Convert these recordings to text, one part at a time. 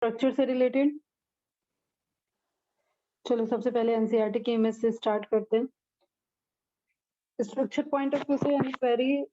Structure से related. चलो सबसे पहले एनसीईआरटी के इमेज से स्टार्ट करते हैं। स्ट्रक्चर पॉइंट ऑफ व्यू से यानी वेरी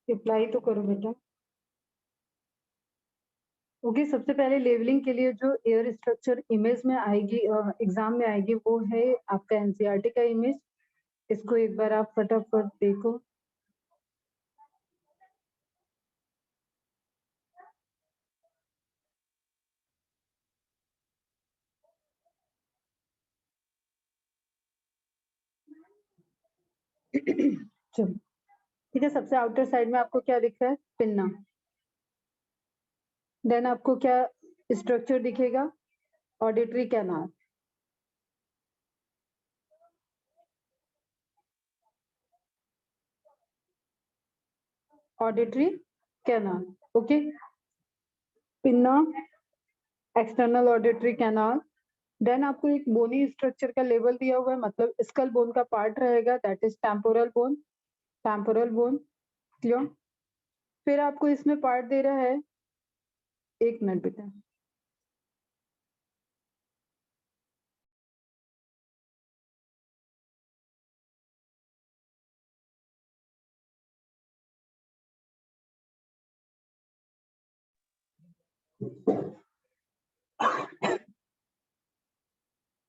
अप्लाई तो करो बेटा। ओके, सबसे पहले लेवलिंग के लिए जो एयर स्ट्रक्चर इमेज में आएगी, एग्जाम में आएगी, वो है आपका एनसीईआरटी का इमेज। इसको एक बार आप फटाफट देखो। चलो ठीक है, सबसे आउटर साइड में आपको क्या दिख रहा है? पिन्ना। देन आपको क्या स्ट्रक्चर दिखेगा? Auditory canal. Auditory canal, okay. Pinna, external auditory canal. Then आपको एक बोनी स्ट्रक्चर का लेवल दिया हुआ है, मतलब स्कल बोन का पार्ट रहेगा, that is temporal bone. Temporal bone, clear. फिर आपको इसमें पार्ट दे रहा है, एक मिनट बेटा।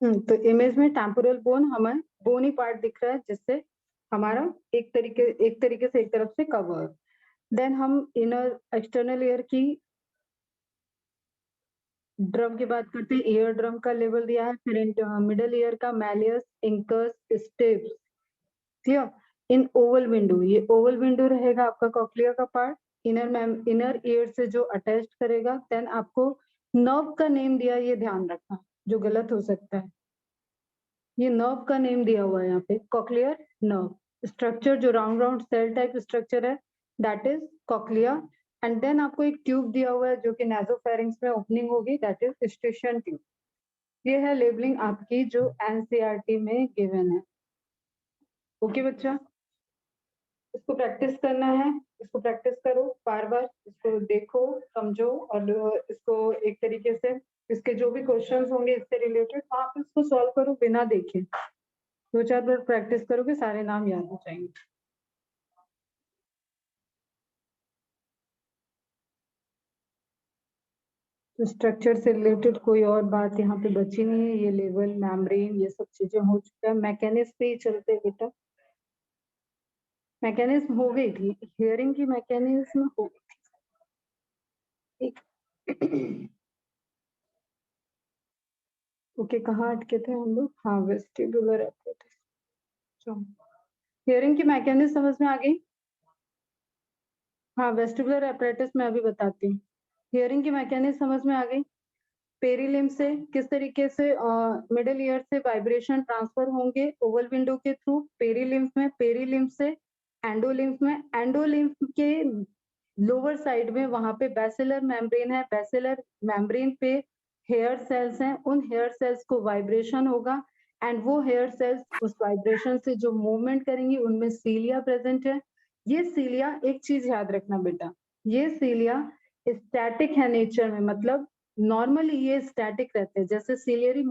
तो इमेज में टेम्पोरल बोन हमें बोनी पार्ट दिख रहा है, जिससे हमारा एक तरीके से एक तरफ से कवर। देन हम इनर एक्सटर्नल ईयर की ड्रम की बात करते हैं। ईयर ड्रम का लेवल दिया है। फिर मिडल ईयर का मैलियस, इंकस, स्टेप्स, क्लियर। इन ओवल विंडो, ये ओवल विंडो रहेगा आपका कॉक्लिया का पार्ट, इनर ईयर से जो अटैच करेगा। देन आपको नर्व का नेम दिया, ये ध्यान रखना, जो गलत हो सकता है। ये नर्व का नेम दिया हुआ है यहाँ पे, कॉक्लियर नर्व स्ट्रक्चर, जो round round cell type structure है, that is cochlea. And then आपको एक ट्यूब दिया हुआ है, जो कि नासोफेरिंक्स में ओपनिंग होगी, दैट इज स्टेशन ट्यूब। ये है लेबलिंग आपकी जो एनसीईआरटी में गिवन है। ओके बच्चा, इसको प्रैक्टिस करना है, इसको प्रैक्टिस करो बार बार, इसको देखो, समझो, और इसको एक तरीके से इसके जो भी क्वेश्चंस होंगे इससे रिलेटेड, आप इसको सॉल्व करो बिना देखे। 2-4 बार प्रैक्टिस करोगे, सारे नाम याद हो जाएंगे। तो स्ट्रक्चर से रिलेटेड कोई और बात यहाँ पे बची नहीं है। ये लेवल, मेम्ब्रेन, ये सब चीजें हो चुका है। मैकेनिज्म पे ही चलते बेटा। मैकेनिज्म हो गई थी, हियरिंग की मैकेनिज्म हो गई थी। ओके, कहाँ अटके थे हम लोग? हाँ, वेस्टिबुलर एपरेटस। हियरिंग की मैकेनिज्म समझ में आ गई? हाँ, वेस्टिबुलर एपरेटस मैं अभी बताती हूँ। हियरिंग की मैकेनिज्म समझ में आ गई? पेरीलिम्ब से किस तरीके से मिडिल ईयर से वाइब्रेशन ट्रांसफर होंगे ओवल विंडो के थ्रू पेरीलिम्ब में, पेरीलिम्ब से एंडोलिम्ब में, एंडोलिम्ब के लोअर साइड में वहां पे बेसिलर मेम्ब्रेन है, बेसिलर मेम्ब्रेन पे हेयर सेल्स हैं, उन हेयर सेल्स को वाइब्रेशन होगा, एंड वो हेयर सेल्स उस वाइब्रेशन से जो मूवमेंट करेंगी, उनमें सीलिया प्रेजेंट है। ये सीलिया, एक चीज याद रखना बेटा, ये सीलिया स्टैटिक है नेचर में, मतलब नॉर्मली ये स्टैटिक रहते हैं, जैसे सीलियरी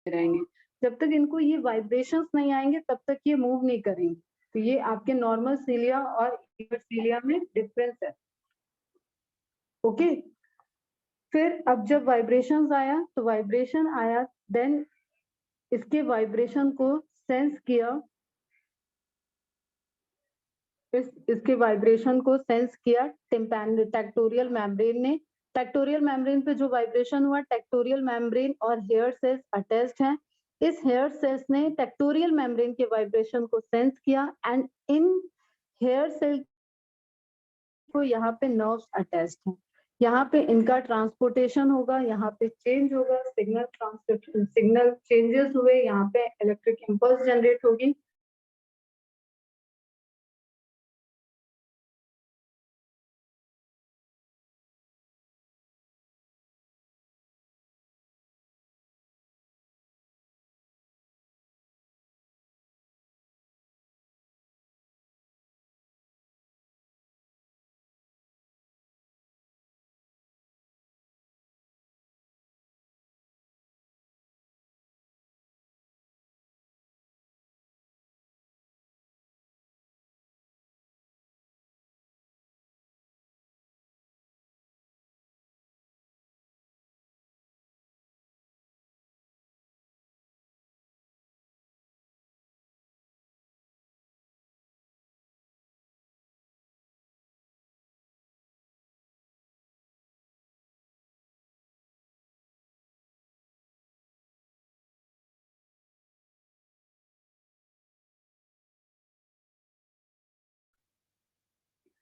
रहेंगे। जब तक इनको ये वाइब्रेशंस नहीं आएंगे तब तक ये मूव नहीं करेंगे। तो ये आपके नॉर्मल सीलिया और सीलिया में डिफरेंस है। ओके, फिर अब जब वाइब्रेशंस आया, तो वाइब्रेशन आया, देन इसके वाइब्रेशन को सेंस किया, इसके वाइब्रेशन को सेंस किया टेक्टोरियल मेम्ब्रेन ने। टेक्टोरियल मेम्ब्रेन पे जो वाइब्रेशन हुआ, टेक्टोरियल मेम्ब्रेन और हेयर सेल्स अटैच्ड हैं। इस हेयर सेल्स ने टेक्टोरियल मेम्ब्रेन के वाइब्रेशन को सेंस किया, एंड इन हेयर सेल को यहाँ पे नर्व्स अटैच्ड हैं। यहाँ पे इनका ट्रांसपोर्टेशन होगा, यहाँ पे चेंज होगा, सिग्नल ट्रांसक्रिप्शन, सिग्नल चेंजेस हुए, यहाँ पे इलेक्ट्रिक इम्पल्स जनरेट होगी।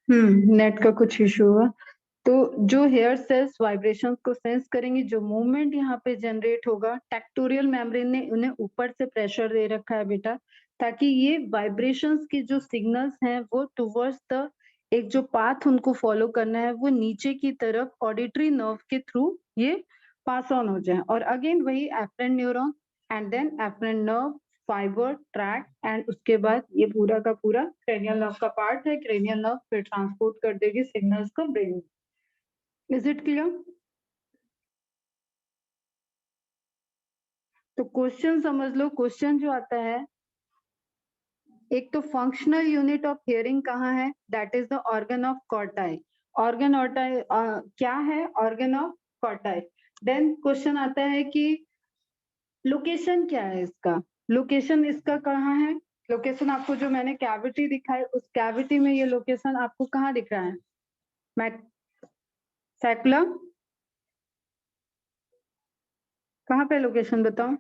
नेट का कुछ इशू हुआ। तो जो हेयर सेल्स वाइब्रेशंस को सेंस करेंगे, जो मूवमेंट यहाँ पे जनरेट होगा, टेक्टोरियल मेम्ब्रेन ने उन्हें ऊपर से प्रेशर दे रखा है बेटा, ताकि ये वाइब्रेशंस की जो सिग्नल्स हैं वो टुवर्ड्स द एक जो पाथ उनको फॉलो करना है वो नीचे की तरफ ऑडिटरी नर्व के थ्रू ये पास ऑन हो जाए। और अगेन वही efferent neuron and then efferent nerve fibre track and उसके बाद ये पूरा का पूरा क्रेनियल नर्व का पार्ट है। क्रेनियल नर्व फिर ट्रांसपोर्ट कर देगी सिग्नल्स को ब्रेन में। Is it clear? तो क्वेश्चन समझ लो। क्वेश्चन जो आता है, एक तो फंक्शनल यूनिट ऑफ हियरिंग कहाँ है, that is the organ of Corti. Organ Corti क्या है? Organ of Corti. Then question आता है कि लोकेशन क्या है इसका, लोकेशन इसका कहाँ है? लोकेशन आपको जो मैंने कैविटी दिखाई उस कैविटी में ये लोकेशन आपको कहाँ दिख रहा है? सैकुला कहाँ पे लोकेशन बताओ?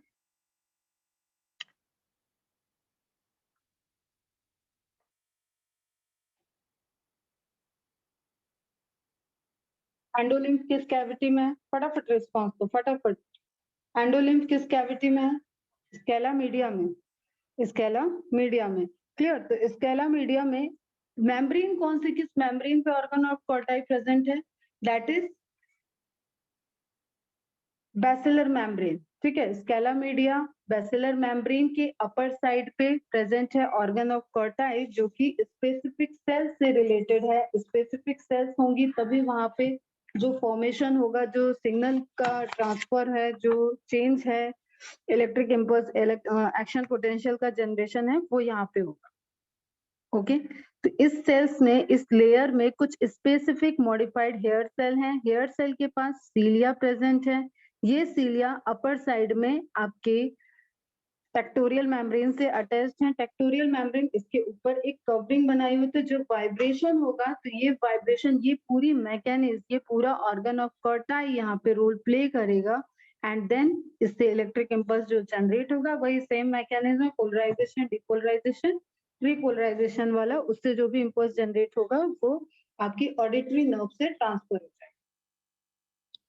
एंडोलिम्फ किस कैविटी में है? फटाफट रिस्पॉन्स दो फटाफट। एंडोलिम्फ किस कैविटी में है? स्केला मीडिया में। स्केला मीडिया में। क्लियर? तो स्केला मीडिया में मेम्ब्रेन कौन सी, किस मेम्ब्रेन पे ऑर्गन ऑफ कॉर्टाई प्रेजेंट है? That is basilar membrane. ठीक है, स्केला मीडिया बैसिलर मेम्ब्रेन के अपर साइड पे प्रेजेंट है ऑर्गन ऑफ कॉर्टाई, जो कि स्पेसिफिक सेल्स से रिलेटेड है। स्पेसिफिक सेल्स होंगी तभी वहां पे जो फॉर्मेशन होगा, जो सिग्नल का ट्रांसफर है, जो चेंज है, इलेक्ट्रिक इम्पल्स, एक्शन पोटेंशियल का जनरेशन है, वो यहाँ पे होगा। ओके तो इस सेल्स में, इस लेयर में कुछ स्पेसिफिक मॉडिफाइड हेयर सेल हैं। हेयर सेल के पास सीलिया प्रेजेंट है। ये सीलिया अपर साइड में आपके टेक्टोरियल मेम्ब्रेन से अटैच्ड है। टेक्टोरियल मेम्ब्रेन इसके ऊपर एक कवरिंग बनाई हुई, तो जो वाइब्रेशन होगा, तो ये वाइब्रेशन, ये पूरी मैकेनिज्म, ये पूरा ऑर्गन ऑफ कॉर्टाई यहाँ पे रोल प्ले करेगा। एंड देन इससे इलेक्ट्रिक इम्पल्स जो जनरेट होगा वही सेम मैकेनिज्म है, पोलराइजेशन, डिपोलराइजेशन, रिपोलराइजेशन वाला। उससे जो भी इम्पल्स जनरेट होगा वो आपकी ऑडिटरी नर्व से ट्रांसफर हो जाएगा।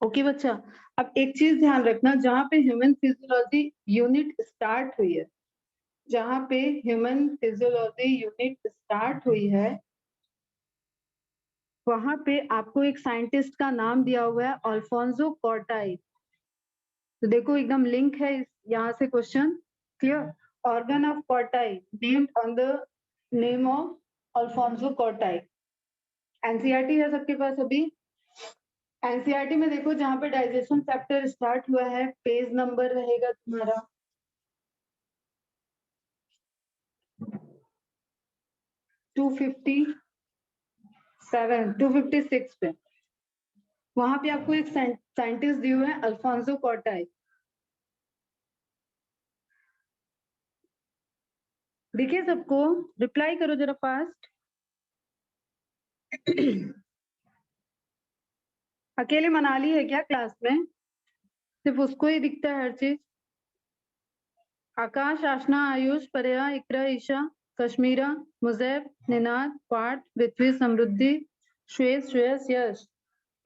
ओके बच्चा, अब एक चीज ध्यान रखना, जहाँ पे ह्यूमन फिजियोलॉजी यूनिट स्टार्ट हुई है, जहाँ पे ह्यूमन फिजियोलॉजी यूनिट स्टार्ट हुई है, वहां पे आपको एक साइंटिस्ट का नाम दिया हुआ है, अल्फोंसो कॉर्टाई। तो देखो एकदम लिंक है यहाँ से question. Clear? Organ of Corti named on the name of Alfonso Corti. NCERT है सबके पास अभी? एनसीईआरटी में देखो जहाँ पे डाइजेशन चैप्टर स्टार्ट हुआ है, पेज नंबर रहेगा तुम्हारा 257, 256 पे। वहां पे आपको एक साइंटिस्ट दिए हुए हैं, अल्फोंसो कॉर्टाई। देखिए सबको, रिप्लाई करो जरा फास्ट। अकेले मनाली है क्या क्लास में? सिर्फ उसको ही दिखता है हर चीज? आकाश, आशना, आयुष, परिया, इकरा, ईशा, कश्मीरा, मुजैब, निनाद, पार्थ, पृथ्वी, समृद्धि, श्वेत, श्रेयस, यश,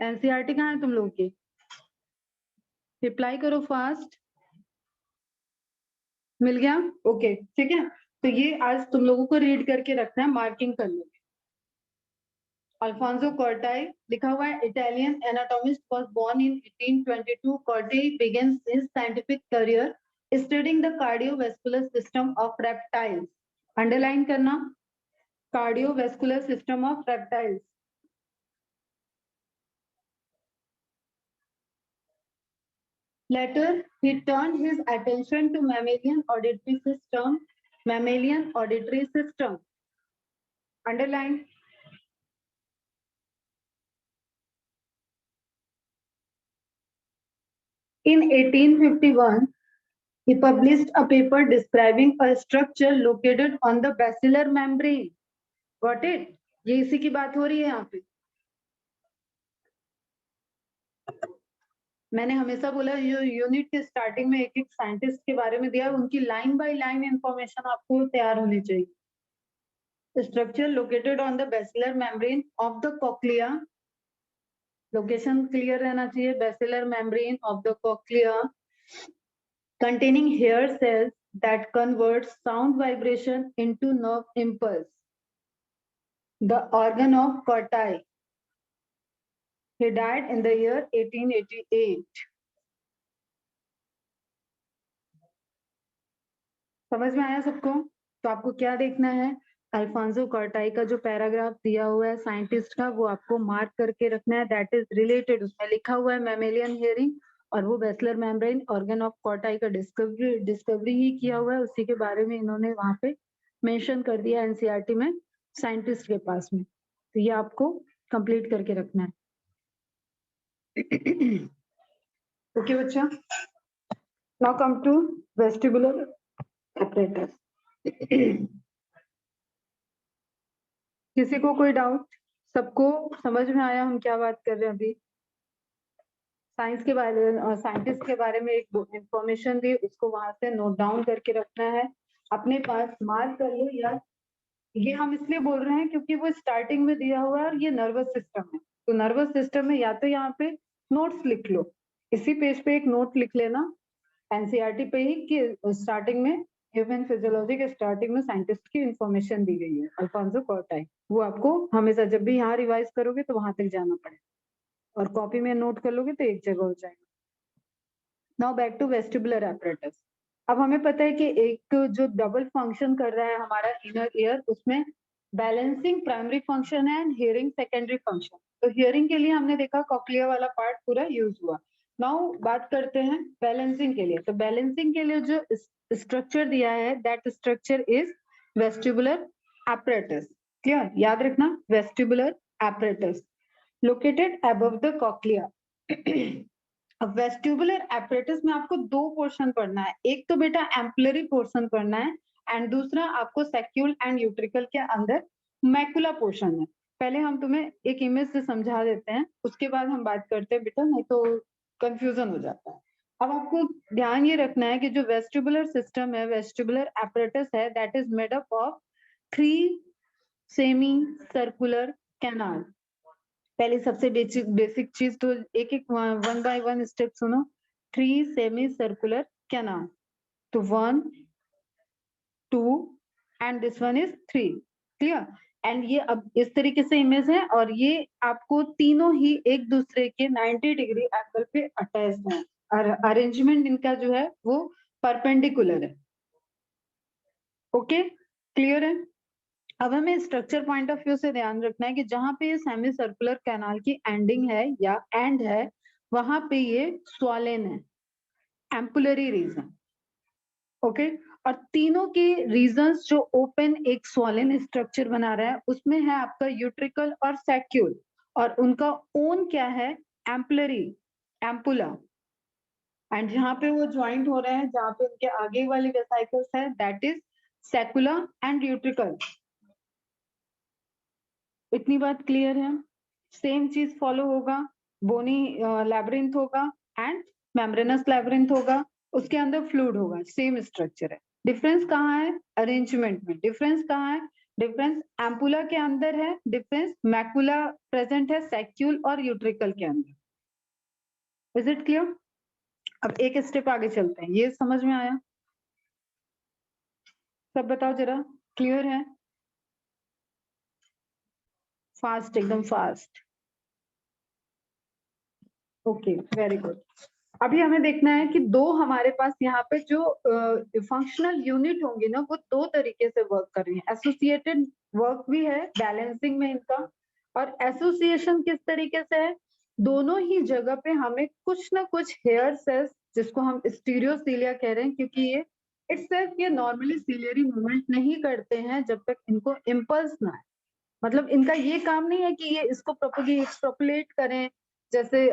एनसीईआरटी कहाँ है तुम लोगों की? रिप्लाई करो फास्ट। मिल गया? ओके, ठीक है। तो ये आज तुम लोगों को रीड करके रखना है, मार्किंग कर लो। अल्फोंसो कॉर्टाई लिखा हुआ है, Italian एनाटॉमिस्ट, was born in 1822. Cortai begins his scientific career studying the cardiovascular system of reptiles. Underline करना, cardiovascular system of reptiles. Later, he turned his attention to mammalian auditory system. Mammalian auditory system. Underline. In 1851, he published a paper describing a structure located on the basilar membrane. Got it? ये इसी की बात हो रही है यहाँ पे। मैंने हमेशा बोला जो यूनिट के स्टार्टिंग में एक एक साइंटिस्ट के बारे में दिया, उनकी लाइन बाय लाइन इंफॉर्मेशन आपको तैयार होनी चाहिए। Structure located on the basilar membrane of the cochlea, location clear रहना चाहिए। Basilar membrane of the cochlea containing hair cells that convert sound vibration into nerve impulse. The organ of Cortai. He died in the year 1888. समझ में आया सबको? तो आपको क्या देखना है, अल्फोंसो कॉर्टाई का जो पैराग्राफ दिया हुआ है साइंटिस्ट का, वो आपको मार्क करके रखना है। दैट इज रिलेटेड, उसमें लिखा हुआ है मैमेलियन हियरिंग, और वो basilar membrane organ of Corti का डिस्कवरी ही किया हुआ है, उसी के बारे में इन्होंने वहां पे मेंशन कर दिया एनसीईआरटी में साइंटिस्ट के पास में। तो ये आपको कंप्लीट करके रखना है। ओके बच्चा, now come to vestibular apparatus. किसी को कोई डाउट? सबको समझ में आया हम क्या बात कर रहे हैं अभी? साइंस के बारे में, साइंटिस्ट के बारे में एक इंफॉर्मेशन दी, उसको वहां से नोट डाउन करके रखना है अपने पास, मार्क कर लो यार। ये हम इसलिए बोल रहे हैं क्योंकि वो स्टार्टिंग में दिया हुआ है और ये नर्वस सिस्टम है। तो नर्वस सिस्टम में या तो यहाँ पे नोट्स लिख लो, इसी पेज पे एक नोट लिख लेना एनसीईआरटी पे ही कि स्टार्टिंग में ह्यूमन फिजियोलॉजी के स्टार्टिंग में साइंटिस्ट की इंफॉर्मेशन दी गई है अल्फोंसो कॉर्टाई। वो आपको हमेशा जब भी यहाँ रिवाइज करोगे तो वहां तक जाना पड़ेगा, और कॉपी में नोट कर लोगे तो एक जगह हो जाएगा। Now back to vestibular apparatus. अब हमें पता है कि एक जो डबल फंक्शन कर रहा है हमारा इनर ईयर, उसमें बैलेंसिंग प्राइमरी फंक्शन है एंड हियरिंग सेकेंडरी फंक्शन। तो हियरिंग के लिए हमने देखा कॉक्लिया वाला पार्ट पूरा यूज हुआ। नाउ बात करते हैं बैलेंसिंग के लिए। तो बैलेंसिंग के लिए जो स्ट्रक्चर दिया है, that structure is vestibular apparatus. Clear? याद रखना, vestibular apparatus located above the cochlea. अब वेस्टिबुलर एपरेटस में आपको दो पोर्शन पढ़ना है, एक तो बेटा एम्पलरी पोर्शन पढ़ना है एंड दूसरा आपको सैक्यूल एंड यूट्रिकल के अंदर मैकुला पोर्शन है। पहले हम तुम्हें एक इमेज से समझा देते हैं, उसके बाद हम बात करते हैं बेटा, नहीं तो कंफ्यूजन हो जाता है। अब आपको ध्यान ये रखना है कि जो वेस्टिबुलर सिस्टम है, वेस्टिबुलर एपरेटस है, that is made up of 3 semi circular canal. पहले सबसे बेसिक चीज तो एक एक वन बाय वन स्टेप सुनो। 3 सेमी सर्कुलर कैनाल, तो 1 2 and this one is 3। Clear? And ये अब इस तरीके से इमेज है, और ये आपको तीनों ही एक दूसरे के 90 डिग्री एंगल पे अटैच है, और अरेंजमेंट इनका जो है वो परपेंडिकुलर है। ओके, क्लियर है? अब हमें स्ट्रक्चर पॉइंट ऑफ व्यू से ध्यान रखना है कि जहां पे ये सेमी सर्कुलर कैनाल की एंडिंग है या एंड है, वहां पे ये स्वॉलेन है, एम्पुलरी रीजन। ओके, और तीनों के रीजन्स जो ओपन एक स्वॉलेन स्ट्रक्चर बना रहा है, उसमें है आपका यूट्रिकल और सैक्यूल, और उनका ओन क्या है, एम्पुलरी, एम्पुला। एंड जहां पे वो ज्वाइंट हो रहे हैं, जहां पे उनके आगे वाली वेसाइकल्स है, दैट इज सैकुला एंड यूट्रिकल। इतनी बात क्लियर है? सेम चीज फॉलो होगा, बोनी लैब्रिंथ होगा एंड मेम्ब्रेनस लैब्रिंथ होगा, उसके अंदर फ्लूइड होगा, सेम स्ट्रक्चर है। डिफरेंस कहाँ है? अरेंजमेंट में। डिफरेंस कहाँ है? डिफरेंस एम्पुला के अंदर है, डिफरेंस मैकुला प्रेजेंट है सैक्यूल और यूट्रिकल के अंदर। Is it clear? अब एक स्टेप आगे चलते हैं, ये समझ में आया? सब बताओ जरा, क्लियर है? फास्ट, एकदम फास्ट। Okay, very good. अभी हमें देखना है कि दो हमारे पास यहाँ पे जो फंक्शनल यूनिट होंगे ना, वो दो तरीके से वर्क कर रही है। एसोसिएटेड वर्क भी है बैलेंसिंग में इनका, और एसोसिएशन किस तरीके से है, दोनों ही जगह पे हमें कुछ ना कुछ हेयर सेल्स, जिसको हम स्टीरियोसीलिया कह रहे हैं, क्योंकि ये इट्सेल्फ ये नॉर्मली सिलियरी मूवमेंट नहीं करते हैं जब तक इनको इम्पल्स ना है। मतलब इनका ये काम नहीं है कि ये इसको प्रोपगेट करें, जैसे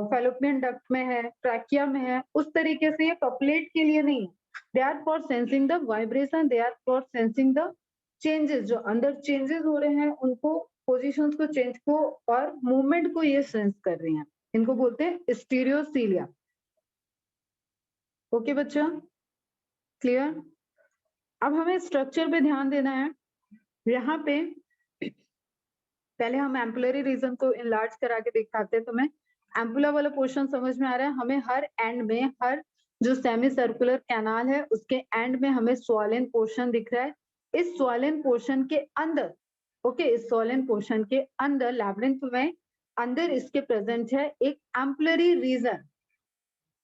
फेलोपियन डक्ट में है, ट्रैकिया में है, उस तरीके से ये कपलेट के लिए नहीं है। They are for sensing the vibration, they are for sensing the changes, जो अंदर चेंजेस हो रहे हैं उनको, पोजीशंस को, चेंज को और मूवमेंट को ये सेंस कर रही हैं। इनको बोलते हैं स्टीरियोसीलिया। ओके बच्चा, क्लियर? अब हमें स्ट्रक्चर पे ध्यान देना है। यहाँ पे पहले हम एम्पुलरी रीजन को इनलार्ज करा के दिखाते हैं तुम्हें। एम्पुला वाला पोर्शन समझ में आ रहा है? हमें हर एंड में, हर जो सेमी सर्कुलर कैनाल है उसके एंड में हमें स्वॉलन पोर्शन दिख रहा है। इस स्वॉलन पोर्शन के अंदर, ओके, इस स्वॉलन पोर्शन के अंदर लैबिरिंथ में अंदर इसके प्रेजेंट है एक एम्पुलरी रीजन,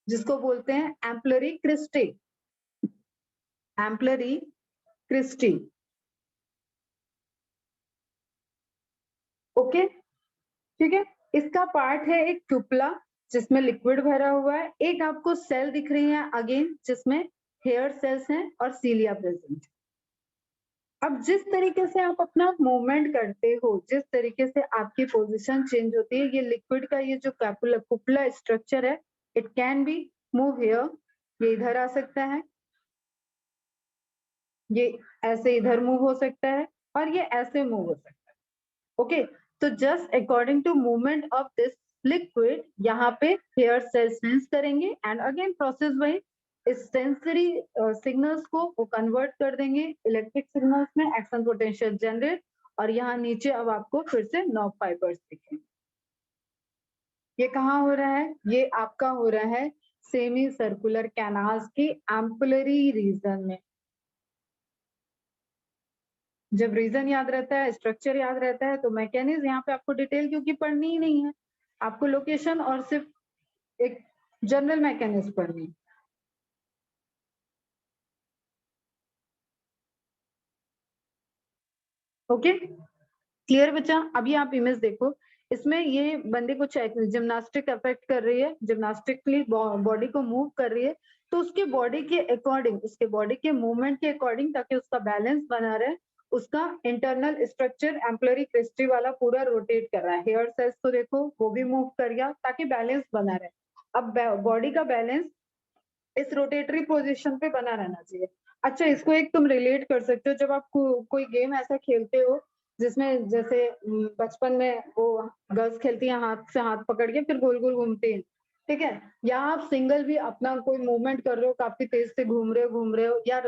जिसको बोलते हैं ampullary cristae. Ampullary cristae, okay, ठीक है। इसका पार्ट है एक क्यूपला, जिसमें लिक्विड भरा हुआ है। एक आपको सेल दिख रही है अगेन, जिसमें हेयर सेल्स हैं और सीलिया प्रेजेंट। अब जिस तरीके से आप अपना मूवमेंट करते हो, जिस तरीके से आपकी पोजीशन चेंज होती है, ये लिक्विड का ये जो कुपला स्ट्रक्चर है, it can be move here, ये इधर आ सकता है, ये ऐसे इधर मूव हो सकता है, और ये ऐसे मूव हो सकता है। ओके, तो just according to movement of this liquid, यहाँ पे हेयर सेल सेंस करेंगे एंड अगेन प्रोसेस वही, इस सेंसरी सिग्नल्स को वो कन्वर्ट कर देंगे इलेक्ट्रिक सिग्नल्स में, एक्शन पोटेंशियल जनरेट, और यहाँ नीचे अब आपको फिर से नर्व फाइबर्स दिखेंगे। ये कहाँ हो रहा है? ये आपका हो रहा है सेमी सर्कुलर कैनाल्स की एम्पुलरी रीजन में। जब रीजन याद रहता है, स्ट्रक्चर याद रहता है, तो मैकेनिज्म यहाँ पे आपको डिटेल क्योंकि पढ़नी ही नहीं है, आपको लोकेशन और सिर्फ एक जनरल मैकेनिज्म पढ़नी है। ओके, क्लियर बच्चा? अभी आप इमेज देखो, इसमें ये बंदे को जिम्नास्टिक अफेक्ट कर रही है, जिम्नास्टिकली बॉडी को मूव कर रही है, तो उसके बॉडी के अकॉर्डिंग, उसके बॉडी के मूवमेंट के अकॉर्डिंग, ताकि उसका बैलेंस बना रहे, उसका इंटरनल स्ट्रक्चर एम्पुलरी क्रिस्टी वाला पूरा रोटेट कर रहा है। हेयर सेल्स को देखो, वो भी मूव कर गया ताकि बैलेंस बना रहे। अब बॉडी का बैलेंस इस रोटेटरी पोजीशन पे बना रहना चाहिए। अच्छा, इसको एक तुम रिलेट कर सकते हो, जब आप कोई गेम ऐसा खेलते हो जिसमें जैसे बचपन में वो गर्ल्स खेलती हैं हाथ से हाथ पकड़ के फिर गोल गोल घूमती हैं, ठीक है, या आप सिंगल भी अपना कोई मूवमेंट कर रहे हो, काफी तेज से घूम रहे हो, या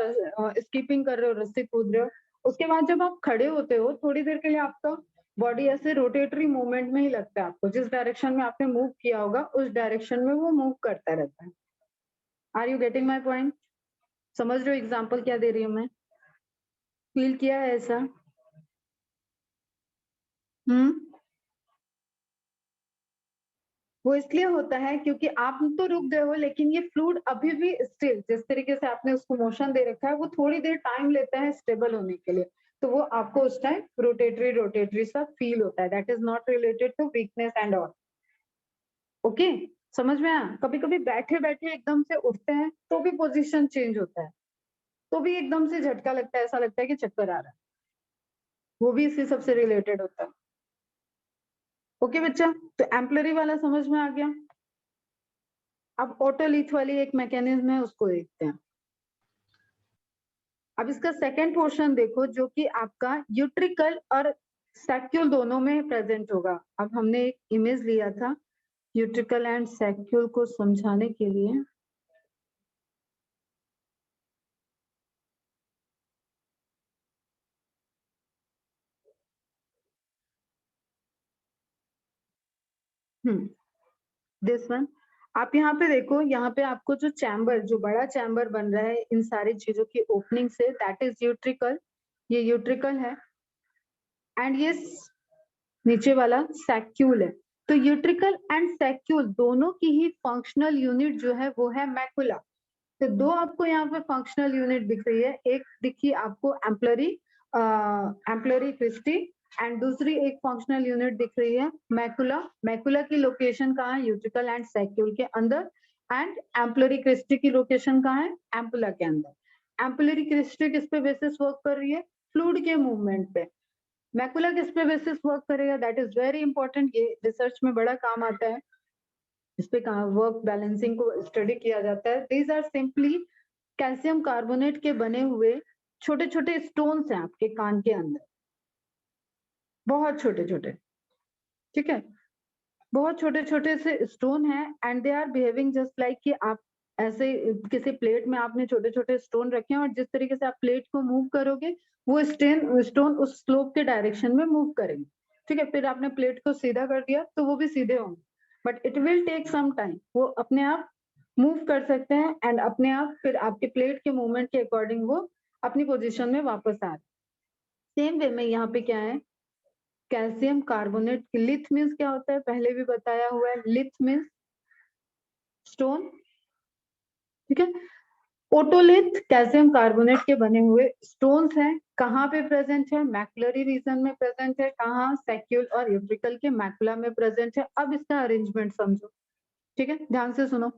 स्कीपिंग कर रहे हो, रस्सी कूद रहे हो, उसके बाद जब आप खड़े होते हो थोड़ी देर के लिए आपका बॉडी ऐसे रोटेटरी मूवमेंट में ही लगता है, आपको जिस डायरेक्शन में आपने मूव किया होगा उस डायरेक्शन में वो मूव करता रहता है। Are you getting my point? समझ रहे हो एग्जाम्पल क्या दे रही हूँ मैं? फील किया है ऐसा? हम्म, वो इसलिए होता है क्योंकि आप तो रुक गए हो, लेकिन ये फ्लूइड अभी भी स्टिल, जिस तरीके से आपने उसको मोशन दे रखा है, वो थोड़ी देर टाइम लेता है स्टेबल होने के लिए, तो वो आपको उस टाइम रोटेटरी रोटेटरी सा फील होता है। That is not related to weakness and all. Okay, समझ में आया? कभी कभी बैठे बैठे एकदम से उठते हैं तो भी पोजीशन चेंज होता है, तो भी एकदम से झटका लगता है, ऐसा लगता है कि चक्कर आ रहा है, वो भी इसी सबसे रिलेटेड होता है। ओके बच्चा, तो एम्पलरी वाला समझ में आ गया। अब ऑटोलीथ वाली एक मैकेनिज्म है, उसको देखते हैं। अब इसका सेकेंड पोर्शन देखो, जो कि आपका यूट्रिकल और सैक्यूल दोनों में प्रेजेंट होगा। अब हमने एक इमेज लिया था यूट्रिकल एंड सैक्यूल को समझाने के लिए। This one. आप यहाँ पे देखो, यहाँ पे आपको जो चैम्बर, जो बड़ा चैम्बर बन रहा है इन सारी चीजों की ओपनिंग से, दैट इज यूट्रिकल। ये यूट्रिकल है एंड ये नीचे वाला सैक्यूल है। तो यूट्रिकल एंड सैक्यूल दोनों की ही फंक्शनल यूनिट जो है वो है मैकुला। तो दो आपको यहाँ पे फंक्शनल यूनिट दिख रही है, एक दिखी आपको एम्पलरी एम्पलरी क्रिस्टी एंड दूसरी एक फंक्शनल यूनिट दिख रही है मैकुला। मैकुला की लोकेशन कहाँ है? यूट्रिकल एंड सैक्यूल के अंदर। एंड एम्पलरी क्रिस्टी की लोकेशन कहाँ है? एम्पुला के अंदर। एम्पलरी क्रिस्टी किस पे बेसिस वर्क कर रही है? फ्लूइड के मूवमेंट पे। मैकुला किस पे बेसिस वर्क करेगा? दैट इज वेरी इंपॉर्टेंट, ये रिसर्च में बड़ा काम आता है, इस पे कहा वर्क बैलेंसिंग को स्टडी किया जाता है। These are simply calcium carbonate के बने हुए छोटे छोटे स्टोन्स हैं आपके कान के अंदर, बहुत छोटे छोटे, ठीक है, बहुत छोटे छोटे से स्टोन है and they are behaving just like कि आप ऐसे किसी प्लेट में आपने छोटे छोटे स्टोन रखे हैं और जिस तरीके से आप प्लेट को मूव करोगे वो स्टोन उस स्लोप के डायरेक्शन में मूव करेंगे, ठीक है। फिर आपने प्लेट को सीधा कर दिया तो वो भी सीधे होंगे, but it will take some time, वो अपने आप मूव कर सकते हैं एंड अपने आप फिर आपके प्लेट के मूवमेंट के अकॉर्डिंग वो अपनी पोजिशन में वापस आ रहे। सेम वे में यहाँ पे क्या है? Calcium carbonate. लिथ मीन्स क्या होता है? पहले भी बताया हुआ है, लिथ मीन्स स्टोन, ठीक है। ओटोलिथ कैल्शियम कार्बोनेट के बने हुए स्टोन्स हैं। कहाँ पे प्रेजेंट है? मैकुलरी रीजन में प्रेजेंट है। कहाँ? सैक्यूल और यूट्रिकल के मैकुला में प्रेजेंट है। अब इसका अरेंजमेंट समझो, ठीक है, ध्यान से सुनो।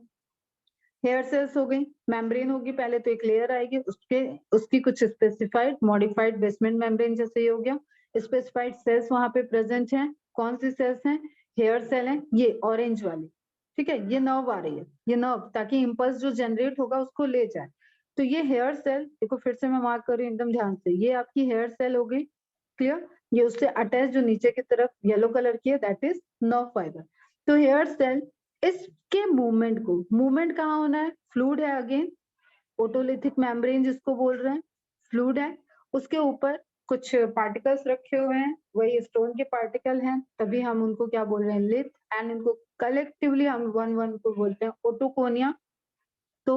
हेयर सेल्स हो गई, मेम्ब्रेन होगी, पहले तो एक लेयर आएगी, उसकी कुछ स्पेसिफाइड मॉडिफाइड बेसमेंट मेम्ब्रेन जैसे ये हो गया। स्पेसिफाइड सेल्स वहां पे प्रेजेंट हैं। कौन सी सेल्स हैं? हेयर सेल है, ये ऑरेंज वाली, ठीक है। ये नर्व आ रही है, ये नर्व ताकि इम्पल्स जो जनरेट होगा उसको ले जाए। तो ये हेयर सेल, देखो फिर से मैं मार्क कर रही हूँ एकदम ध्यान से, ये आपकी हेयर सेल हो गई, क्लियर। ये उससे अटैच जो नीचे की तरफ येलो कलर की है दैट इज नर्व फाइबर। तो हेयर सेल इसके मूवमेंट कहाँ होना है? फ्लूइड है अगेन, ओटोलिथिक मेम्ब्रेन जिसको बोल रहे हैं, फ्लूइड है, उसके ऊपर कुछ पार्टिकल्स रखे हुए हैं, वही स्टोन के पार्टिकल हैं, तभी हम उनको क्या बोल रहे हैं? लिथ। एंड इनको कलेक्टिवली हम वन वन को बोलते हैं ओटोकोनिया। तो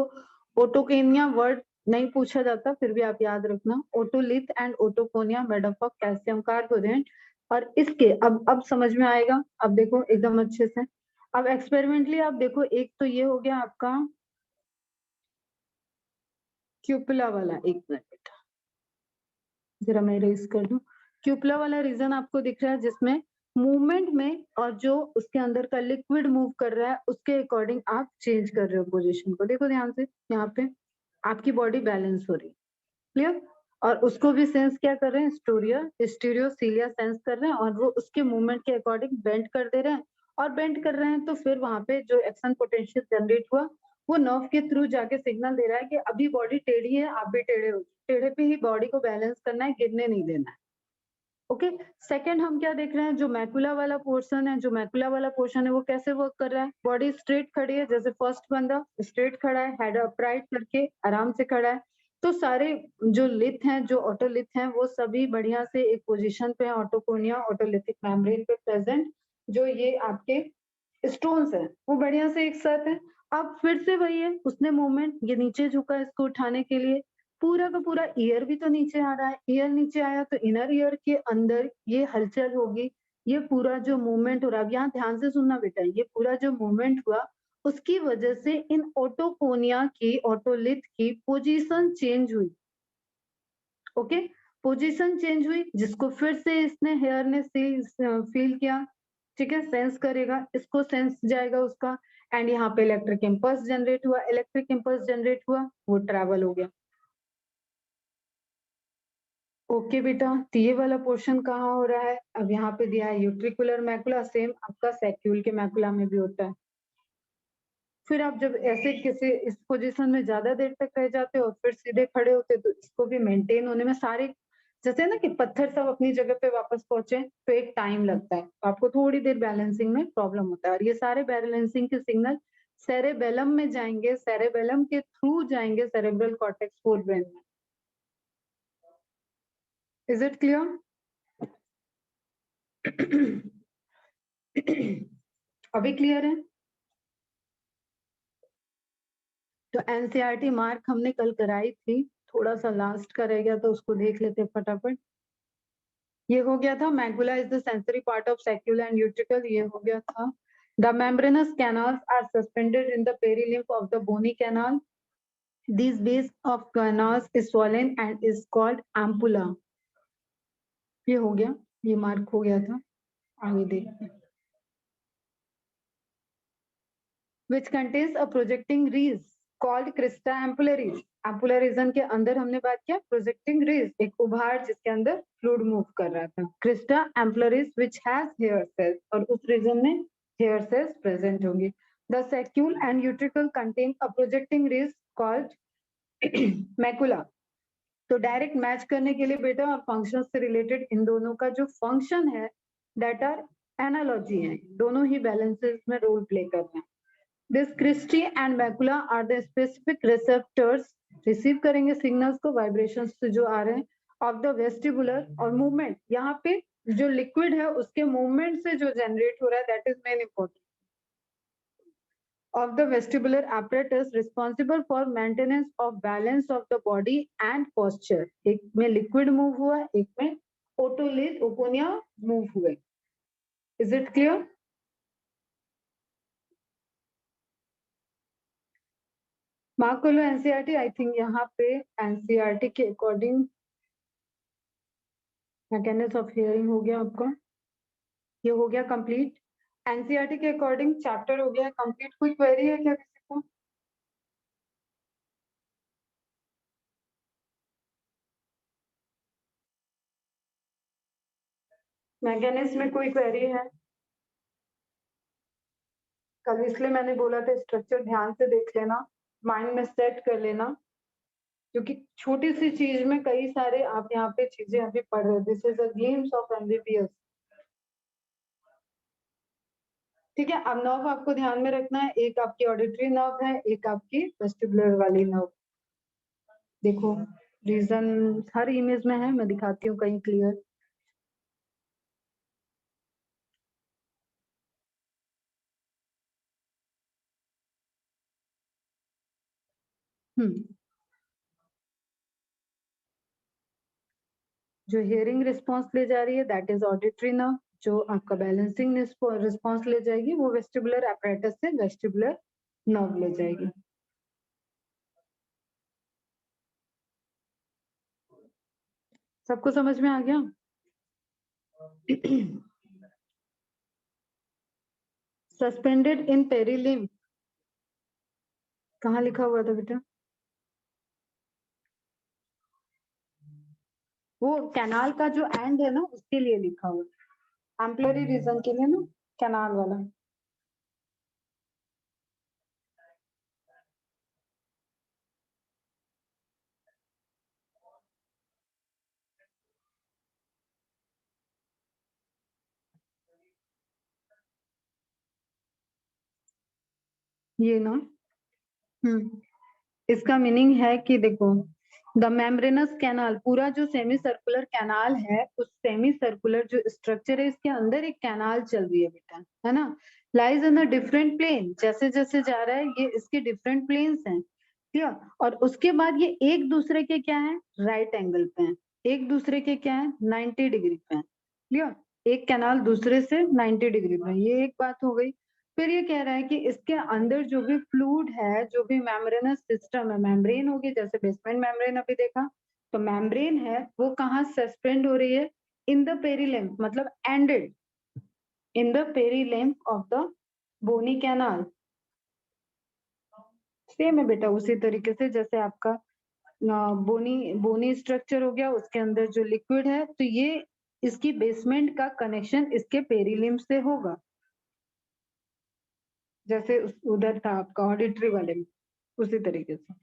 ओटोकोनिया वर्ड नहीं पूछा जाता, फिर भी आप याद रखना, otolith and otoconia made up of calcium carbonate. और इसके अब समझ में आएगा, अब देखो एकदम अच्छे से। अब एक्सपेरिमेंटली आप देखो, एक तो ये हो गया आपका क्यूपुला वाला, एक मिनट जरा मैं इरेज कर दूं। क्यूपुला वाला रीजन आपको दिख रहा है जिसमें मूवमेंट में और जो उसके अंदर का लिक्विड मूव कर रहा है उसके अकॉर्डिंग आप चेंज कर रहे हो पोजीशन को। देखो ध्यान से, यहाँ पे आपकी बॉडी बैलेंस हो रही है, क्लियर। और उसको भी सेंस क्या कर रहे हैं? स्टीरियोसीलिया सेंस कर रहे हैं और वो उसके मूवमेंट के अकॉर्डिंग बेंड कर दे रहे हैं। और बेंड कर रहे हैं तो फिर वहां पे जो एक्शन पोटेंशियल जनरेट हुआ वो नर्व के थ्रू जाके सिग्नल दे रहा है कि अभी बॉडी टेढ़ी है, आप भी टेढ़े हो, टेढ़े पे ही बॉडी को बैलेंस करना है, गिरने नहीं देना है। ओके, सेकंड हम क्या देख रहे हैं? जो मैकुला वाला पोर्शन है, जो मैकुला वाला पोर्शन है वो कैसे वर्क कर रहा है? बॉडी स्ट्रेट खड़ी है, जैसे फर्स्ट बंदा स्ट्रेट खड़ा है, हेड अपराइट करके आराम से खड़ा है। तो सारे जो लिथ हैं, जो ऑटोलिथ हैं, वो सभी बढ़िया से एक पोजीशन पे है, ऑटोकोनिया ऑटोलिथिक मेम्ब्रेन पे प्रेजेंट। जो ये आपके स्टोन्स है वो बढ़िया से एक साथ है। अब फिर से वही है, उसने मूवमेंट, ये नीचे झुका इसको उठाने के लिए, पूरा का पूरा ईयर भी तो नीचे आ रहा है, ईयर नीचे आया तो इनर ईयर के अंदर ये हलचल होगी, ये पूरा जो मूवमेंट हो रहा है, अब यहाँ ध्यान से सुनना बेटा, ये पूरा जो मूवमेंट हुआ उसकी वजह से इन ऑटोकोनिया की, ऑटोलिथ की पोजीशन चेंज हुई। ओके, पोजीशन चेंज हुई जिसको फिर से इसने हेयर ने फील किया, ठीक है, सेंस करेगा, इसको सेंस जाएगा उसका, एंड यहाँ पे इलेक्ट्रिक इम्पल्स जनरेट हुआ, इलेक्ट्रिक इम्पल्स जनरेट हुआ, वो ट्रैवल हो गया। ओके बेटा, तो ये वाला पोर्शन कहाँ हो रहा है? अब यहाँ पे दिया है यूट्रिकुलर मैकुला, सेम आपका सैक्यूल के मैकुला में भी होता है। फिर आप जब ऐसे किसी इस पोजीशन में ज्यादा देर तक रह जाते हो और फिर सीधे खड़े होते तो इसको भी मेंटेन होने में सारे, जैसे ना कि पत्थर सब अपनी जगह पे वापस पहुंचे तो एक टाइम लगता है, तो आपको थोड़ी देर बैलेंसिंग में प्रॉब्लम होता है। और ये सारे बैलेंसिंग के सिग्नल सेरेबेलम में जाएंगे, सेरेबेलम के थ्रू जाएंगे सेरेब्रल कॉर्टेक्स फोरब्रेन में। Is it clear? अभी क्लियर है? तो एनसीईआरटी मार्क हमने कल कराई थी, थोड़ा सा लास्ट का रह गया तो उसको देख लेते हैं फटाफट। ये हो गया था macula is the sensory part of saccule and utricle, ये हो गया था। The membranous canals are suspended in the perilymph of the bony canal, this base of canals is swollen and is called ampulla। ये हो गया, ये mark हो गया था। आगे देखते हैं। which contains a projecting rays called crista ampullaris। ampular region के अंदर हमने बात किया प्रोजेक्टिंग रेज, एक उभार जिसके अंदर फ्लूइड मूव कर रहा था। Crysta ampullaris which has hair cells, और उस रीजन में hair cells present होंगे। The saccule and utricle contain a projecting rays called macula. तो डायरेक्ट मैच करने के लिए बेटा और फंक्शन से रिलेटेड इन दोनों का जो फंक्शन है दैट आर एनालॉजी है, दोनों ही बैलेंसेस में रोल प्ले कर रहे हैं। This cristae and macula are the specific receptors, receive करेंगे सिग्नल्स को वाइब्रेशंस से जो आ रहे हैं ऑफ द वेस्टिबुलर, और मूवमेंट यहाँ पे जो लिक्विड है उसके मूवमेंट से जो जनरेट हो रहा है that is main important of the vestibular apparatus responsible for maintenance of balance of the body and posture। एक में लिक्विड मूव हुआ, एक में ओटोलिथ ओकोनिया मूव हुए। Is it clear? मार्क कर लो एनसीईआरटी। आई थिंक यहाँ पे एनसीईआरटी के अकॉर्डिंग मैकेनिज्म ऑफ हियरिंग हो गया आपका, ये हो गया कंप्लीट। एनसीईआरटी के अकॉर्डिंग चैप्टर हो गया कंप्लीट। कोई क्वेरी है क्या किसी को? मैकेनिज्म में कोई क्वेरी है? कल इसलिए मैंने बोला था स्ट्रक्चर ध्यान से देख लेना, माइंड में सेट कर लेना, क्योंकि छोटी सी चीज में कई सारे आप यहाँ पे चीजें अभी पढ़ रहे हो। This is a glimpse of MBBS. ठीक है, अब नर्व आपको ध्यान में रखना है, एक आपकी ऑडिटरी नर्व है, एक आपकी वेस्टिबुलर वाली नर्व। देखो रीजन हर इमेज में है, मैं दिखाती हूँ कहीं क्लियर। जो हियरिंग रिस्पॉन्स ले जा रही है दैट इज ऑडिटरी नर्व, जो आपका बैलेंसिंग रिस्पॉन्स ले जाएगी वो वेस्टिबुलर apparatus से वेस्टिबुलर नर्व ले जाएगी। सबको समझ में आ गया? सस्पेंडेड इन पेरिलिम्फ कहाँ लिखा हुआ था बेटा? वो कैनाल का जो एंड है ना उसके लिए लिखा हुआ है, एम्पलरी रीजन के लिए ना, कैनाल वाला। ये ना, इसका मीनिंग है कि देखो द मेम्ब्रेनस कैनाल, पूरा जो सेमी सर्कुलर कैनाल है उस सेमी सर्कुलर जो स्ट्रक्चर है इसके अंदर एक कैनाल चल रही है बेटा, है ना, lies in a different plane. जैसे जैसे जा रहा है ये इसके डिफरेंट प्लेन्स हैं, क्लियर। और उसके बाद ये एक दूसरे के क्या है, राइट एंगल पे हैं, एक दूसरे के क्या है, 90 डिग्री पे हैं, क्लियर। एक कैनाल दूसरे से 90 डिग्री पे है, ये एक बात हो गई। फिर ये कह रहा है कि इसके अंदर जो भी फ्लूइड है, जो भी मेम्ब्रेनस सिस्टम है, मेम्ब्रेन होगी जैसे बेसमेंट मेम्ब्रेन अभी देखा, तो मेम्ब्रेन है वो कहाँ सस्पेंड हो रही है, इन द पेरीलिम्फ, मतलब ended in the perilymph of the bony canal. Same है बेटा उसी तरीके से जैसे आपका बोनी बोनी स्ट्रक्चर हो गया, उसके अंदर जो लिक्विड है तो ये इसकी बेसमेंट का कनेक्शन इसके पेरीलिम्फ से होगा, जैसे उधर था आपका ऑडिटरी वाले में, उसी तरीके से।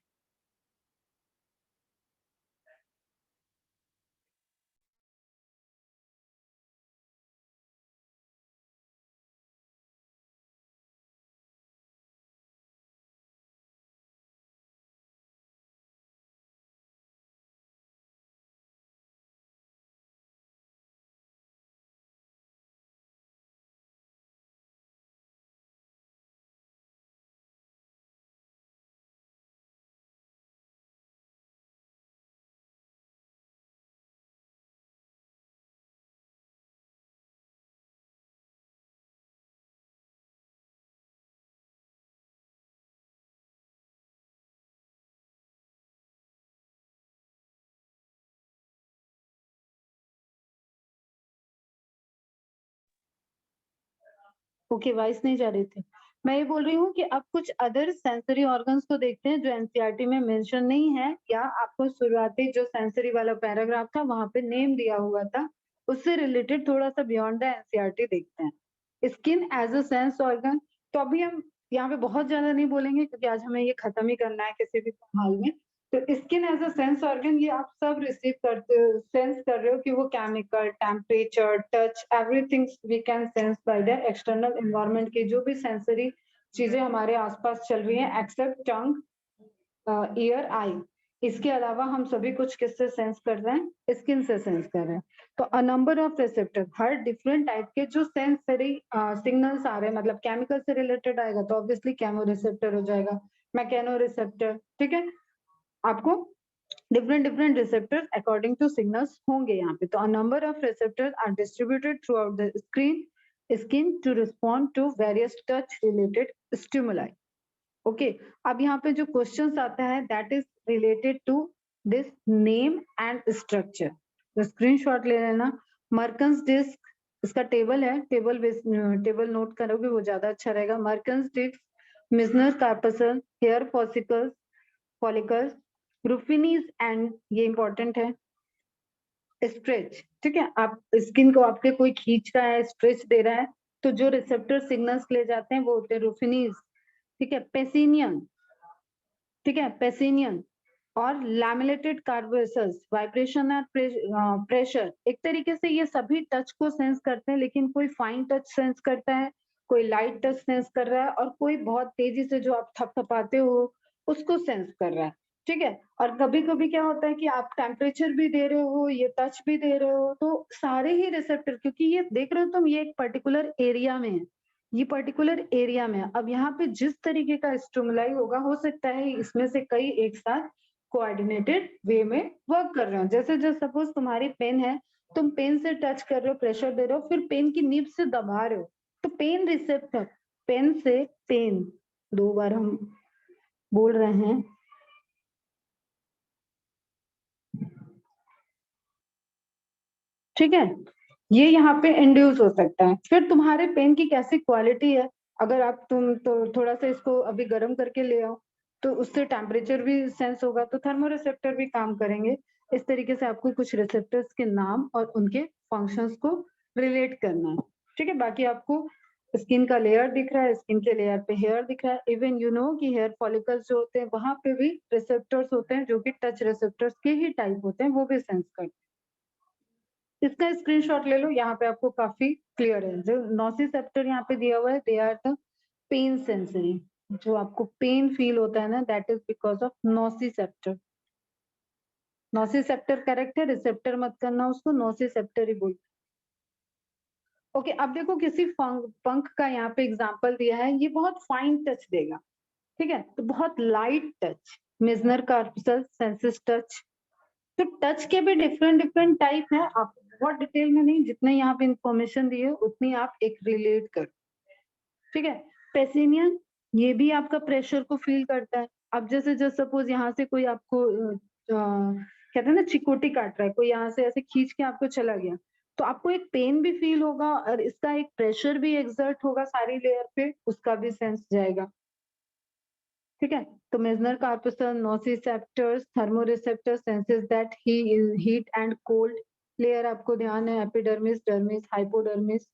ओके, वॉइस नहीं जा रही थी। मैं ये बोल रही हूँ कि अब कुछ अदर सेंसरी ऑर्गन्स को देखते हैं जो एनसीईआरटी में मेंशन नहीं है, या आपको शुरुआती जो सेंसरी वाला पैराग्राफ था वहाँ पे नेम दिया हुआ था, उससे रिलेटेड थोड़ा-सा बियॉन्ड द एनसीईआरटी देखते हैं। Skin as a sense organ, तो अभी हम यहाँ पे बहुत ज़्यादा नहीं बोलेंगे क्योंकि आज हमें ये खत्म ही करना है किसी भी हाल में। तो skin as a sense organ, ये आप सब रिसीव करते हो, सेंस कर रहे हो कि वो chemical, temperature, touch, everything we can sense by the external environment की जो भी सेंसरी चीजें हमारे आसपास चल रही हैं, एक्सेप्ट टंग, ईयर, आई। इसके अलावा हम सभी कुछ किससे सेंस कर रहे हैं? स्किन से सेंस कर रहे हैं। तो a number of receptor, her different type के जो सेंसरी सिग्नल्स आ रहे हैं, मतलब केमिकल से रिलेटेड आएगा तो ऑब्वियसली केमो रिसेप्टर हो जाएगा, मैकेनो रिसेप्टर, ठीक है। आपको different different receptors according to signals होंगे यहाँ पे। तो a number of receptors are distributed throughout the skin to respond to various touch related stimuli. Okay, अब यहाँ पे जो क्वेश्चंस आता है that is related to this name and structure. तो स्क्रीनशॉट ले लेना। मर्कन्स डिस्क, इसका टेबल है, टेबल नोट करोगे वो ज्यादा अच्छा रहेगा। Merkel's disc, Meissner's corpuscle, hair follicles, रुफिनीज and, ये इंपॉर्टेंट है, स्ट्रेच, ठीक है। आप स्किन को आपके कोई खींच रहा है, स्ट्रेच दे रहा है, तो जो रिसेप्टर सिग्नल्स ले जाते हैं वो होते हैं रुफिनीज, ठीक है। पेसिनियन, ठीक है, पेसिनियन और लैमिनेटेड कार्बोसल्स, वाइब्रेशन और प्रेशर, एक तरीके से ये सभी टच को सेंस करते हैं, लेकिन कोई फाइन टच सेंस करता है, कोई लाइट टच सेंस कर रहा है, और कोई बहुत तेजी से जो आप थपथपाते हो उसको सेंस कर रहा है, ठीक है। और कभी-कभी क्या होता है कि आप टेम्परेचर भी दे रहे हो, ये टच भी दे रहे हो, तो सारे ही रिसेप्टर, क्योंकि ये देख रहे हो तुम, ये एक पर्टिकुलर एरिया में है, ये पर्टिकुलर एरिया में है। अब यहाँ पे जिस तरीके का स्टिमुलाई होगा, हो सकता है इसमें से कई एक साथ कोऑर्डिनेटेड वे में वर्क कर रहे हो। जैसे जैसे सपोज तुम्हारी पेन है, तुम पेन से टच कर रहे हो, प्रेशर दे रहे हो, फिर पेन की नीब से दबा रहे हो, तो पेन रिसेप्टर, पेन से पेन, दो बार हम बोल रहे हैं, ठीक है। ये यहाँ पे इंड्यूस हो सकता है। फिर तुम्हारे पेन की कैसी क्वालिटी है, अगर आप तुम तो थोड़ा सा इसको अभी गर्म करके ले आओ तो उससे टेम्परेचर भी सेंस होगा, तो थर्मोरिसेप्टर भी काम करेंगे। इस तरीके से आपको कुछ रिसेप्टर्स के नाम और उनके फंक्शंस को रिलेट करना है, ठीक है। बाकी आपको स्किन का लेयर दिख रहा है, स्किन के लेयर पे हेयर दिख रहा है, इवन यू नो कि हेयर फॉलिकल्स जो होते हैं वहां पे भी रिसेप्टर्स होते हैं जो कि टच रिसेप्टर्स के ही टाइप होते हैं, वो भी सेंस करते हैं। इसका स्क्रीनशॉट ले लो, यहाँ पे आपको काफी क्लियर है। जो नोसिसेप्टर यहाँ पे दिया हुआ है, they are the pain sensory, जो आपको पेन फील होता है ना, that is because of nociceptor. Nociceptor correct है, रिसेप्टर मत करना उसको, नोसिसेप्टर ही बोल। ओके, अब देखो किसी पंख का यहाँ पे एग्जांपल दिया है, ये बहुत फाइन टच देगा, ठीक है, तो बहुत light touch, Meissner corpuscle, senses touch. तो टच के भी डिफरेंट डिफरेंट टाइप है, आप बहुत डिटेल में नहीं, जितने यहाँ पे इंफॉर्मेशन दी है उतनी आप एक रिलेट करो, ठीक है। पेसिनियन, ये भी आपका प्रेशर को फील करता है। अब जैसे जैसे सपोज यहाँ से कोई आपको कहते हैं ना चिकोटी काट रहा है, कोई यहाँ से ऐसे खींच के आपको चला गया, तो आपको एक पेन भी फील होगा और इसका एक प्रेशर भी एक्सर्ट होगा सारी लेयर पे, उसका भी सेंस जाएगा, ठीक है। तो Meissner corpuscle, nociceptors, thermoreceptor senses that ही is heat and cold. Layer आपको ध्यान है, एपिडर्मिस, डर्मिस, हाइपोडर्मिस,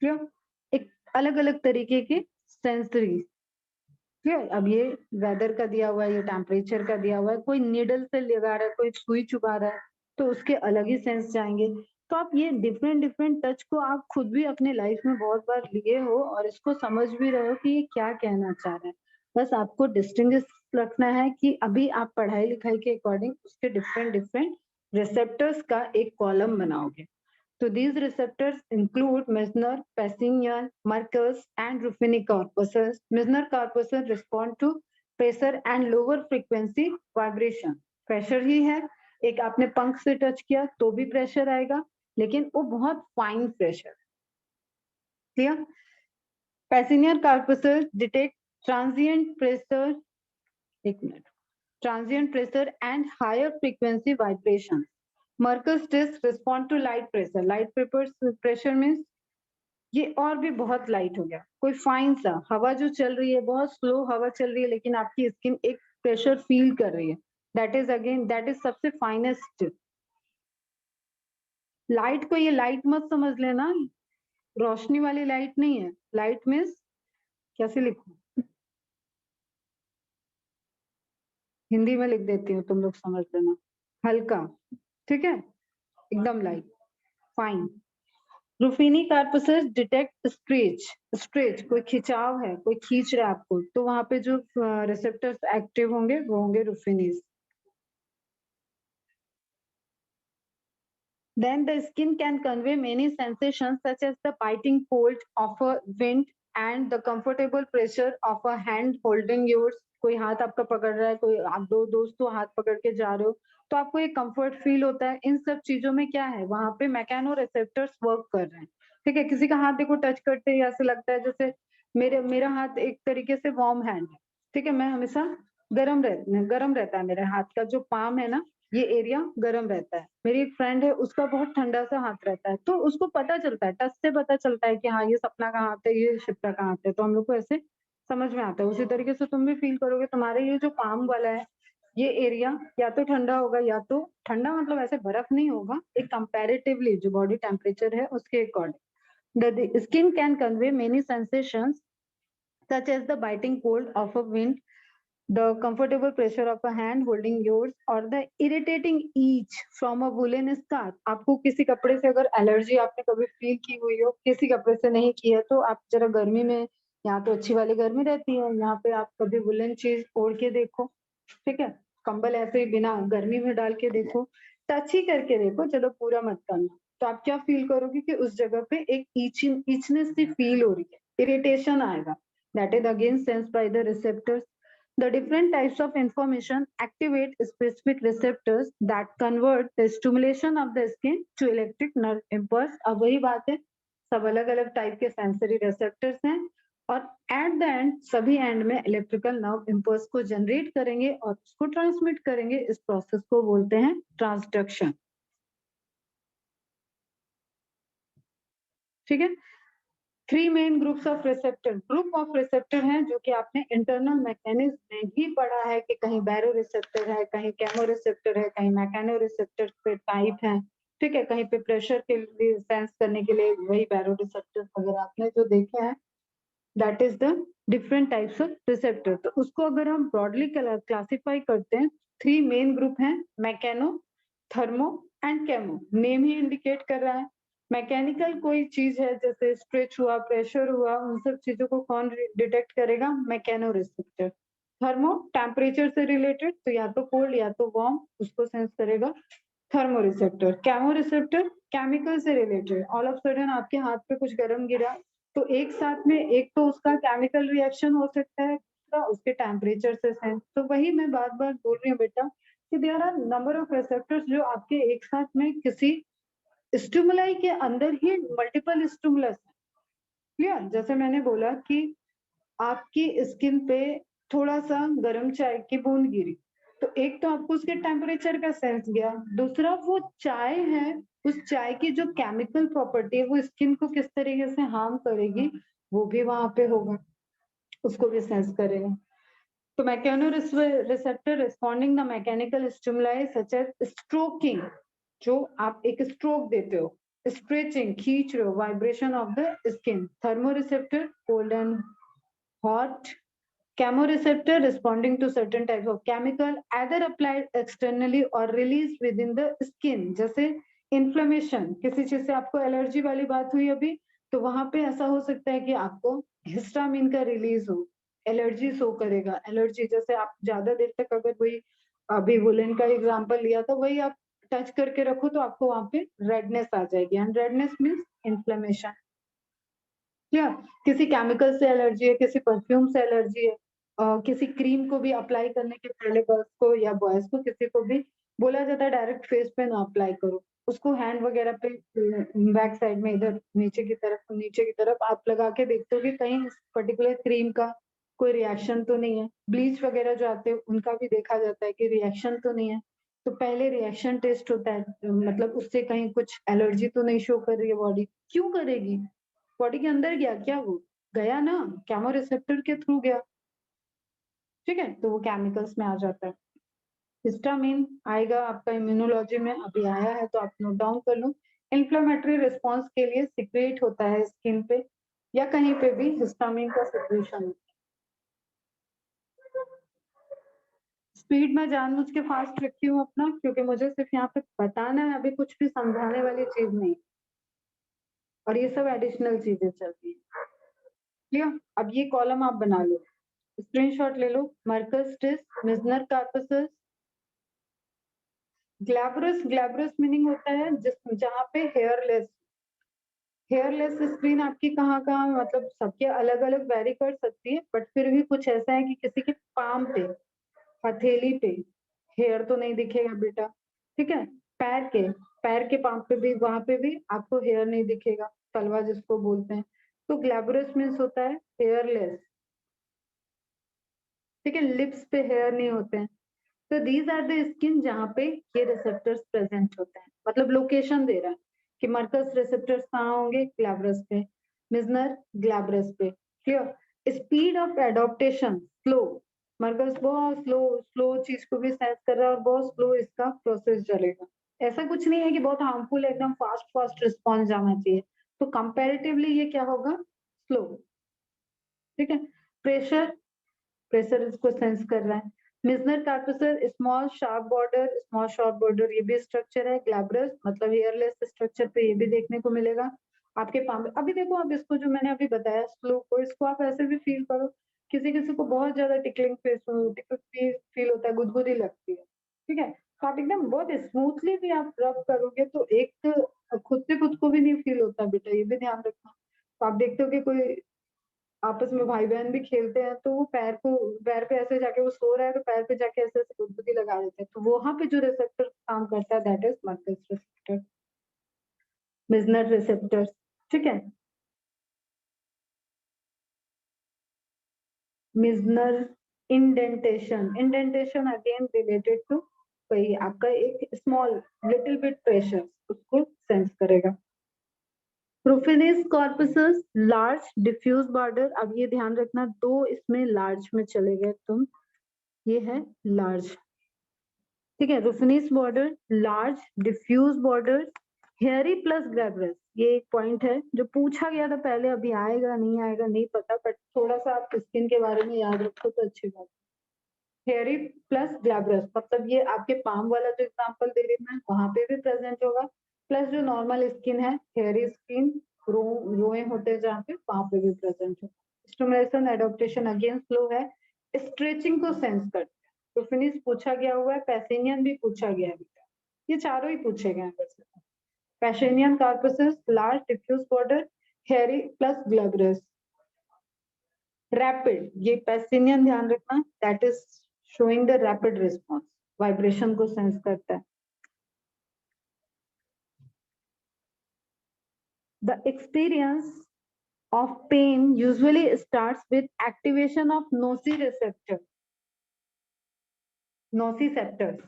क्लियर। एक अलग अलग तरीके के सेंसरी, क्लियर। अब ये वेदर का दिया हुआ है, ये टेम्परेचर का दिया हुआ है, कोई नीडल से लगा रहा है, कोई सुई चुभा रहा है, तो उसके अलग ही सेंस जाएंगे। तो आप ये डिफरेंट डिफरेंट टच को आप खुद भी अपने लाइफ में बहुत बार लिए हो और इसको समझ भी रहे हो कि ये क्या कहना चाह रहा है। बस आपको डिस्टिंग्विश रखना है कि अभी आप पढ़ाई लिखाई के अकॉर्डिंग उसके डिफरेंट डिफरेंट रिसेप्टर्स का एक कॉलम बनाओगे। So these receptors include Meissner, Pacinian, Merkels, and Ruffini corpuscles. Meissner corpuscles respond to pressure and lower frequency vibration. Pressure ही है, एक आपने पंख से टच किया तो भी प्रेशर आएगा, लेकिन वो बहुत fine pressure, clear. Pacinian corpuscles detect transient pressure, एक minute, transient pressure and higher frequency vibrations. Merkel's discs respond to light pressure. Light pressure means ये और भी बहुत लाइट हो गया, कोई फाइन सा हवा जो चल रही है, बहुत स्लो हवा चल रही है, लेकिन आपकी स्किन एक प्रेशर फील कर रही है, दैट इज सबसे फाइनेस्ट। लाइट को ये लाइट मत समझ लेना, रोशनी वाली लाइट नहीं है। लाइट मीन्स कैसे लिखूं, हिंदी में लिख देती हूँ, तुम लोग समझ लेना। हल्का, ठीक है, एकदम light, fine. Ruffini corpuscles detect stretch, stretch कोई खिंचाव है, कोई खींच रहा है आपको, तो वहां पे जो रिसेप्टर्स एक्टिव होंगे वो होंगे रूफिनीज। Then the skin can convey many sensations such as the biting cold of a wind and the comfortable pressure of a hand holding yours। कोई हाथ आपका पकड़ रहा है, कोई आप दो दोस्तों हाथ पकड़ के जा रहे हो, तो आपको एक कंफर्ट फील होता है। इन सब चीजों में क्या है, वहां पे मैकेनो रिसेप्टर्स वर्क कर रहे हैं, ठीक है। किसी का हाथ देखो टच करते ही ऐसे लगता है जैसे मेरा हाथ एक तरीके से वार्म हैंड है, ठीक है। मैं हमेशा गरम रहता है मेरे हाथ का जो पाम है ना, ये एरिया गर्म रहता है। मेरी एक फ्रेंड है, उसका बहुत ठंडा सा हाथ रहता है, तो उसको पता चलता है, टच से पता चलता है कि हाँ ये सपना का हाथ है, ये शिप्रा का हाथ है, तो हम लोग को ऐसे समझ में आता है। उसी तरीके से तुम भी फील करोगे, तुम्हारे ये जो पाम वाला है, ये एरिया या तो ठंडा होगा, या तो ठंडा मतलब ऐसे बर्फ नहीं होगा, एक कंपैरेटिवली जो बॉडी टेम्परेचर है उसके according. The skin can convey many sensations such as the biting cold of a wind, the comfortable pressure of a hand holding yours, or the irritating itch from a woolen scarf। आपको किसी कपड़े से अगर allergy आपने कभी feel की हुई हो, किसी कपड़े से नहीं की है, तो आप जरा गर्मी में, यहाँ तो अच्छी वाली गर्मी रहती है, यहाँ पे आप कभी वुलन चीज ओढ़ के देखो, ठीक है। कंबल ऐसे ही बिना गर्मी में डाल के देखो, टच ही करके देखो, चलो पूरा मत करना, तो आप क्या फील करोगे कि उस जगह पे एक इचनेस सी फील हो रही है, इरिटेशन आएगा। That is again sensed by the receptors. The different types of information activate specific receptors that convert the stimulation of the skin to electric nerve impulse। अब वही बात है, सब अलग अलग टाइप के सेंसरी रिसेप्टर्स हैं, और एट द एंड सभी एंड में इलेक्ट्रिकल नर्व इम्पल्स को जनरेट करेंगे और उसको ट्रांसमिट करेंगे। इस प्रोसेस को बोलते हैं ट्रांसडक्शन, ठीक है। Three main groups of receptor, group of receptor हैं जो कि आपने इंटरनल मैकेनिज्म में भी पढ़ा है कि कहीं बैरो रिसेप्टर है, कहीं कैमो रिसेप्टर है, कहीं मैकेनो रिसेप्टर पे टाइप है, ठीक है। कहीं पे प्रेशर के लिए सेंस करने के लिए वही बैरो रिसेप्टर वगैरह आपने जो देखे हैं, that is the different types of receptor. तो उसको अगर हम ब्रॉडली क्लासिफाई करते हैं, थ्री मेन ग्रुप हैं, mechano, thermo and camo. Name he indicate कर रहा है, मैकेनिकल कोई चीज है जैसे स्ट्रेच हुआ, प्रेशर हुआ, उन सब चीजों को कौन डिटेक्ट करेगा, मैकेनो रिसेप्टर। थर्मो टेम्परेचर से रिलेटेड, तो या तो कोल्ड या तो वार्म, उसको सेंस करेगा thermo receptor. Camo receptor chemical से रिलेटेड, ऑल ऑफ सडन आपके हाथ पे कुछ गर्म गिरा, तो एक साथ में एक तो उसका केमिकल रिएक्शन हो सकता है, दूसरा उसके टेम्परेचर से सेंस। तो वही मैं बार बार बोल रही हूँ बेटा कि there are number of receptors जो आपके एक साथ में किसी स्टिमुलाई के अंदर ही मल्टीपल स्टिमुलस है, क्लियर। जैसे मैंने बोला कि आपकी स्किन पे थोड़ा सा गर्म चाय की बूंद गिरी, तो एक तो आपको उसके टेम्परेचर का सेंस गया, दूसरा वो चाय है, उस चाय की जो केमिकल प्रॉपर्टी है वो स्किन को किस तरीके से हार्म करेगी, वो भी वहां पे होगा, उसको भी सेंस करेगा। तो mechanoreceptor responding the mechanical stimuli such as stroking, जो आप एक स्ट्रोक देते हो, स्ट्रेचिंग खींच रहे हो, vibration of the skin. Thermo receptor cold and hot, chemoreceptor responding to certain type of chemical either applied externally or released within the skin। जैसे inflammation, किसी चीज से आपको एलर्जी वाली बात हुई अभी, तो वहां पे ऐसा हो सकता है कि आपको हिस्टामिन का रिलीज हो, एलर्जी शो करेगा। एलर्जी जैसे आप ज्यादा देर तक अगर वही अभी वुलन का एग्जांपल लिया था, वही आप टच करके रखो तो आपको वहां पे रेडनेस आ जाएगी, एंड रेडनेस मीन्स इन्फ्लेमेशन, क्या किसी केमिकल से एलर्जी है, किसी परफ्यूम से एलर्जी है, किसी क्रीम को भी अप्लाई करने के पहले गर्ल्स को या बॉयज को, किसी को भी बोला जाता है डायरेक्ट फेस पे ना अप्लाई करो, उसको हैंड वगैरह पे बैक साइड में इधर नीचे की तरफ आप लगा के देखते हो कि कहीं पर्टिकुलर क्रीम का कोई रिएक्शन तो नहीं है। ब्लीच वगैरह जो आते हैं उनका भी देखा जाता है कि रिएक्शन तो नहीं है, तो पहले रिएक्शन टेस्ट होता है, मतलब उससे कहीं कुछ एलर्जी तो नहीं शो कर रही है बॉडी, क्यों करेगी, बॉडी के अंदर गया क्या, वो गया ना, कैमो रिसेप्टर के थ्रू गया, ठीक है, तो वो केमिकल्स में आ जाता है। हिस्टामिन आएगा आपका इम्यूनोलॉजी में, अभी आया है तो आप नोट डाउन कर लो। इन्फ्लेमेटरी रिस्पॉन्स के लिए सिक्रेट होता है स्किन पे या कहीं पे भी हिस्टामिन का सिक्रेशन। स्पीड में जानबूझ के फास्ट रखी हूँ अपना, क्योंकि मुझे सिर्फ यहाँ पे बताना है, अभी कुछ भी समझाने वाली चीज नहीं, और ये सब एडिशनल चीजें चलती है। क्लियर? अब ये कॉलम आप बना लो, स्क्रीनशॉट ले लो। मर्कस TISS, Mizner कार्पसस, glabrous. Glabrous meaning होता है जिस जहाँ पे हेयरलेस, हेयरलेस स्क्रीन आपकी कहाँ कहाँ, मतलब सबके अलग अलग वेरी कर सकती है, बट फिर भी कुछ ऐसा है कि किसी के पाम पे, हथेली पे हेयर तो नहीं दिखेगा बेटा, ठीक है। पैर के, पैर के पाम पे भी, वहां पे भी आपको हेयर नहीं दिखेगा, तलवा जिसको बोलते हैं। तो ग्लैब्रस मीन्स होता है हेयरलेस, ठीक है, लिप्स पे हेयर नहीं होते हैं। तो दीज आर द स्किन जहाँ पे ये रिसेप्टर्स प्रेजेंट होते हैं, मतलब लोकेशन दे रहा है कि मर्कस रिसेप्टर्स कहाँ होंगे, ग्लैब्रस पे, मिजनर ग्लैब्रस पे। Clear? Speed of adaptation slow, Merkel's बहुत स्लो, स्लो चीज को भी सेंस कर रहा है और बहुत स्लो इसका प्रोसेस चलेगा। ऐसा कुछ नहीं है कि बहुत हार्मफुल, एकदम फास्ट फास्ट रिस्पॉन्स जाना चाहिए, तो कंपैरेटिवली ये क्या होगा, स्लो, ठीक है। प्रेशर, प्रेशर इसको सेंस कर रहा है। Meissner corpuscle small sharp border, small sharp border ये भी स्ट्रक्चर है। ग्लैब्रस मतलब हेयरलेस स्ट्रक्चर पे ये भी देखने को मिलेगा आपके पाम में। अभी देखो आप इसको जो मैंने अभी बताया स्लो को, इसको आप ऐसे भी फील करो, किसी किसी को बहुत ज्यादा टिकलिंग फील होता है, गुदगुदी लगती है, ठीक है, तो आप एकदम बहुत स्मूथली भी आप रब करोगे तो एक खुद से खुद को भी नहीं फील होता बेटा, ये भी ध्यान रखना। तो आप देखते हो कि कोई आपस में भाई बहन भी खेलते हैं तो वो पैर को, पैर पे ऐसे जाके वो सो रहा है तो पैर पे जाके ऐसे ऐसे गुदगुदी लगा देते हैं, तो वहां पे जो रिसेप्टर काम करता है that is Merkel's receptor, Meissner receptors, ठीक है। Meissner indentation, indentation again related to कोई आपका एक स्मॉल लिटिल बिट प्रेशर उसको सेंस करेगा। Ruffini's corpuscles large diffuse border, अब ये ध्यान रखना दो इसमें लार्ज में चले गए तुम, ये है लार्ज, ठीक है। Ruffini's border, large diffuse border, hairy plus glabrous, ये एक पॉइंट है जो पूछा गया था पहले, अभी आएगा नहीं आएगा नहीं पता, बट थोड़ा सा आप स्किन के बारे में याद रखो तो अच्छी बात। हेयरी प्लस ग्लैब्रस मतलब ये आपके पाम वाला जो एग्जांपल दे रही हूँ मैं, वहां पे भी प्रेजेंट होगा, प्लस जो नॉर्मल स्किन है हेयरी स्किन, रोए होते हैं जहाँ पे, वहां पे भी प्रेजेंट है। स्टिमुलेशन एडॉप्टेशन अगेन स्लो है, स्ट्रेचिंग को सेंस करते हैं। तो फिनिश पूछा गया हुआ है, पैसेनियन भी पूछा गया है बेटा, ये चारों ही पूछे गए हैं वैसे। Pacinian corpuscles large diffuse border, hairy plus glabrous, rapid, ये पैसिनियन ध्यान रखना, that is showing the rapid response, vibration को सेंस करता है। The experience of pain usually starts with activation of nociceptors, nociceptors,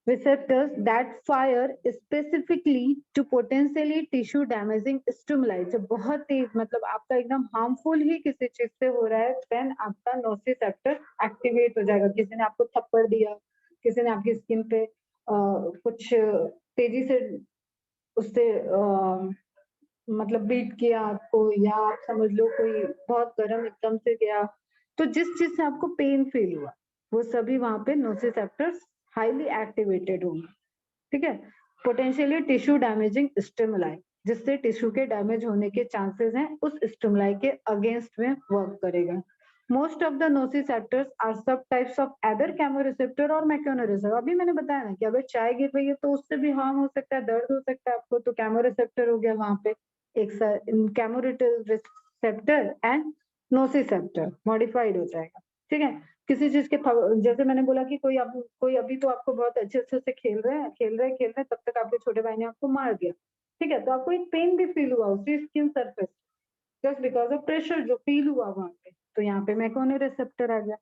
receptors that fire specifically to potentially tissue damaging stimuli। जब बहुत तेज मतलब आपका एकदम हार्मफुल ही किसी चीज से हो रहा है, देन आपका नोसिसेप्टर एक्टिवेट हो जाएगा। किसी ने आपको थप्पड़ दिया, किसी ने आपकी स्किन पे कुछ तेजी से उससे मतलब बीट किया आपको, या आप समझ लो कोई बहुत गर्म एकदम से गया, तो जिस चीज से आपको पेन फील हुआ वो सभी वहां पे नोसिसेप्टर्स हाईली एक्टिवेटेड होंगे, ठीक है। पोटेंशियली टिश्यू डैमेजिंग स्टिमुलाई, जिससे टिश्यू के डैमेज होने के चांसेस हैं, उस स्टिमुलाई के अगेंस्ट में वर्क करेगा। Most of the nociceptors are subtypes of other chemoreceptor और मैकेनोरिसेप्टर। अभी मैंने बताया ना कि अगर चाय गिर रही है तो उससे भी हार्म हो सकता है, दर्द हो सकता है आपको, तो केमोरिसेप्टर हो गया वहां पे एक केमोरिसेप्टर एंड नोसिसेप्टर मॉडिफाइड हो जाएगा, ठीक है। किसी चीज के जैसे मैंने बोला कि कोई अभी तो आपको बहुत अच्छे से खेल रहे हैं, तब तक आपके छोटे भाई ने आपको मार दिया, ठीक है, तो आपको एक पेन भी फील हुआ उसी skin surface, just because of pressure जो फील हुआ वहां पे, तो यहाँ पे मैकोनो रिसेप्टर आ गया।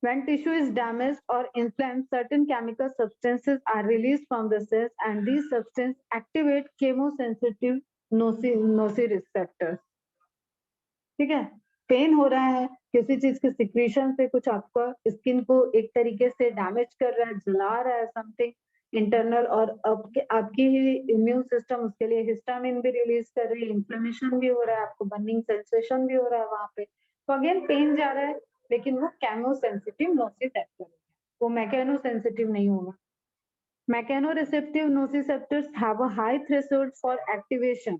When tissue is damaged or inflamed, certain chemical substances are released from the cells, and these substances activate chemosensitive nociceptors. ठीक है, पेन हो रहा है, किसी चीज के सिक्रीशन से कुछ आपका स्किन को एक तरीके से डैमेज कर रहा है, जला रहा है समथिंग इंटरनल, और आपकी ही इम्यून सिस्टम उसके लिए हिस्टामिन भी रिलीज कर रही है, इन्फ्लेमेशन भी हो रहा है, आपको बर्निंग सेंसेशन भी हो रहा है वहां पे, तो अगेन पेन जा रहा है, लेकिन वो केमो सेंसिटिव नोसिसेप्टर, वो मैकेनो सेंसिटिव नहीं होगा. Mechano-receptive nociceptors have a high threshold for activation.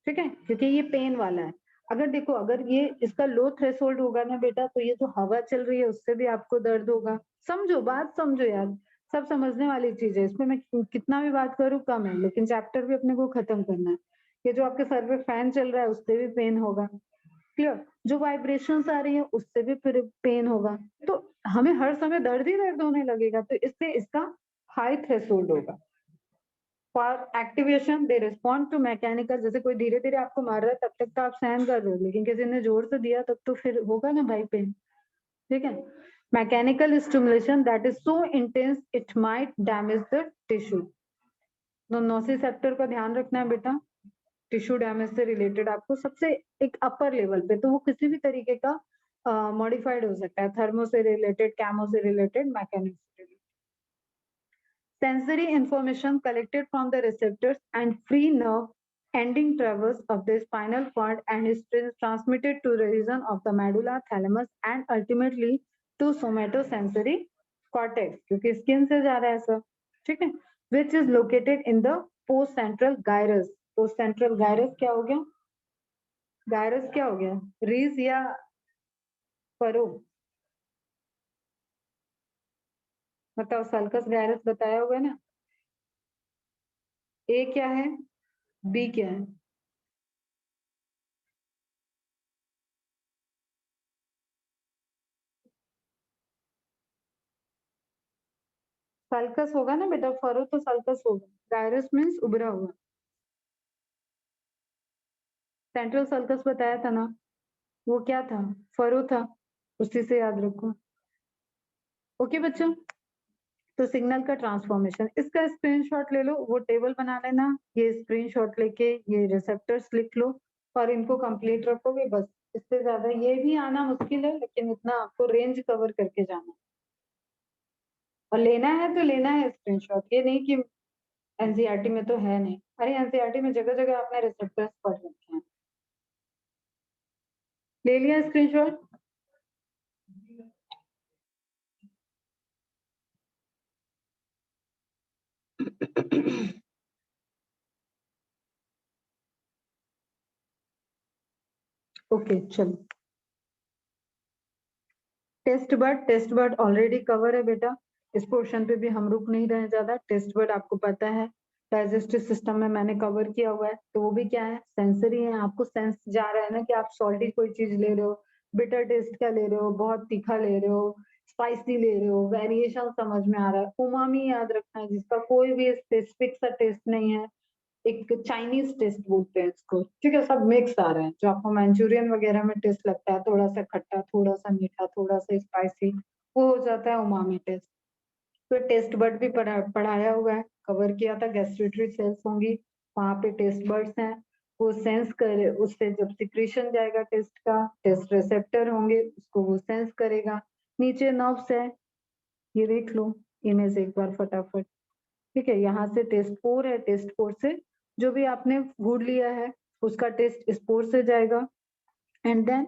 ठीक है, क्योंकि ये पेन वाला है. अगर देखो, अगर ये इसका लो थ्रेशोल्ड होगा ना बेटा, तो ये जो हवा चल रही है उससे भी आपको दर्द होगा. समझो, बात समझो यार, सब समझने वाली चीज है, इसमें मैं कितना भी बात करूं कम है, लेकिन चैप्टर भी अपने को खत्म करना है. ये जो आपके सर पे फैन चल रहा है उससे भी पेन होगा. क्लियर? जो वाइब्रेशंस आ रही है उससे भी फिर पेन होगा. तो हमें हर समय दर्द ही दर्द होने लगेगा, तो इससे इसका हाई थ्रेशोल्ड होगा. For activation they respond to mechanical. जैसे कोई धीरे धीरे आपको मार रहा है तब तक तो आप सहन कर रहे हो, लेकिन किसी ने जोर से दिया तब तो फिर होगा ना भाई पेन. ठीक है, mechanical stimulation that is so intense it might damage the tissue. तो नोसिसेप्टर का ध्यान रखना है बेटा, टिश्यू डैमेज से रिलेटेड आपको सबसे एक अपर लेवल पे, तो वो किसी भी तरीके का मॉडिफाइड हो सकता है, थर्मो से रिलेटेड, कैमो से रिलेटेड, मैकेनिक्स से related. Sensory information collected from the receptors and free nerve ending traverse of the spinal cord and is transmitted to the region of the medulla, thalamus and ultimately to somatosensory cortex, क्योंकि skin से जा रहा है सब. ठीक है, which is located in the post central gyrus. post central gyrus क्या हो गया? gyrus क्या हो गया? रीज या फरो? बताओ, सल्कस गायरस बताया होगा ना. ए क्या है, बी क्या है? सल्कस होगा ना बेटा, फरो तो सल्कस होगा. गायरस मीन्स उभरा हुआ. सेंट्रल सल्कस बताया था ना, वो क्या था? फरो था, उसी से याद रखो. ओके बच्चों, तो सिग्नल का ट्रांसफॉर्मेशन, इसका स्क्रीनशॉट ले लो, वो टेबल बना लेना, ये स्क्रीनशॉट लेके ये रिसेप्टर्स लिख लो और इनको कंप्लीट रखोगे बस. इससे ज्यादा ये भी आना मुश्किल है, लेकिन इतना आपको रेंज कवर करके जाना, और लेना है तो लेना है स्क्रीनशॉट, ये नहीं कि एनसीईआरटी में तो है नहीं. अरे एनसीईआरटी में जगह जगह आपने रिसेप्टर्स पढ़ रखे हैं. ले लिया स्क्रीनशॉट? ओके चलो. टेस्ट बर्ड ऑलरेडी कवर है बेटा, इस पोर्शन पे भी हम रुक नहीं रहे ज्यादा. टेस्ट बर्ड आपको पता है डाइजेस्टिव सिस्टम में मैंने कवर किया हुआ है, तो वो भी क्या है, सेंसरी है. आपको सेंस जा रहा है ना कि आप सॉल्टी कोई चीज ले रहे हो, बिटर टेस्ट का ले रहे हो, बहुत तीखा ले रहे हो, स्पाइसी ले रहे हो, वेरिएशन समझ में आ रहा है. उमामी याद रखना है, जिसका कोई भी स्पेसिफिक सा टेस्ट नहीं है, एक चाइनीज टेस्ट बोलते हैं इसको. ठीक है, सब मिक्स आ रहा है, जो आपको मंचूरियन वगैरह में टेस्ट लगता है, थोड़ा सा खट्टा, थोड़ा सा मीठा, थोड़ा सा स्पाइसी, वो हो जाता है उमामी टेस्ट. तो टेस्ट बर्ड भी पढ़ाया हुआ है, कवर किया था. गैस्ट्रेटरी सेल्स होंगी, वहां पे टेस्ट बर्ड्स हैं, वो सेंस करे, उससे जब सिक्रीशन जाएगा टेस्ट का, टेस्ट रिसेप्टर होंगे, उसको वो सेंस करेगा. नीचे नर्व्स है, ये देख लो इमेज एक बार फटाफट. ठीक है, यहाँ से टेस्ट 4 है, टेस्ट 4 से जो भी आपने फूड लिया है उसका टेस्ट स्पोर से जाएगा. एंड देन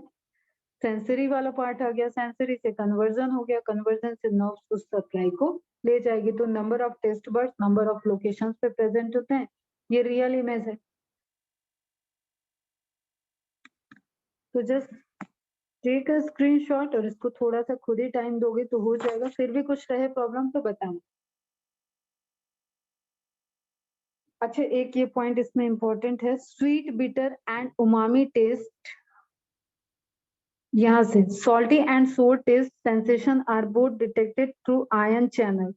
सेंसरी वाला पार्ट आ गया, सेंसरी से कन्वर्जन हो गया, कन्वर्जन से नर्व्स उस सप्लाई को ले जाएगी. तो number of taste buds number of locations पे प्रेजेंट होते हैं, ये रियल इमेज है. तो जस्ट टेक अ स्क्रीनशॉट और इसको थोड़ा सा खुद ही टाइम दोगे तो हो जाएगा. फिर भी कुछ रहे प्रॉब्लम तो बताना. अच्छा, एक ये पॉइंट इसमें इंपॉर्टेंट है, sweet bitter and umami taste. यहाँ से salty and sour taste sensation are both detected through ion channel.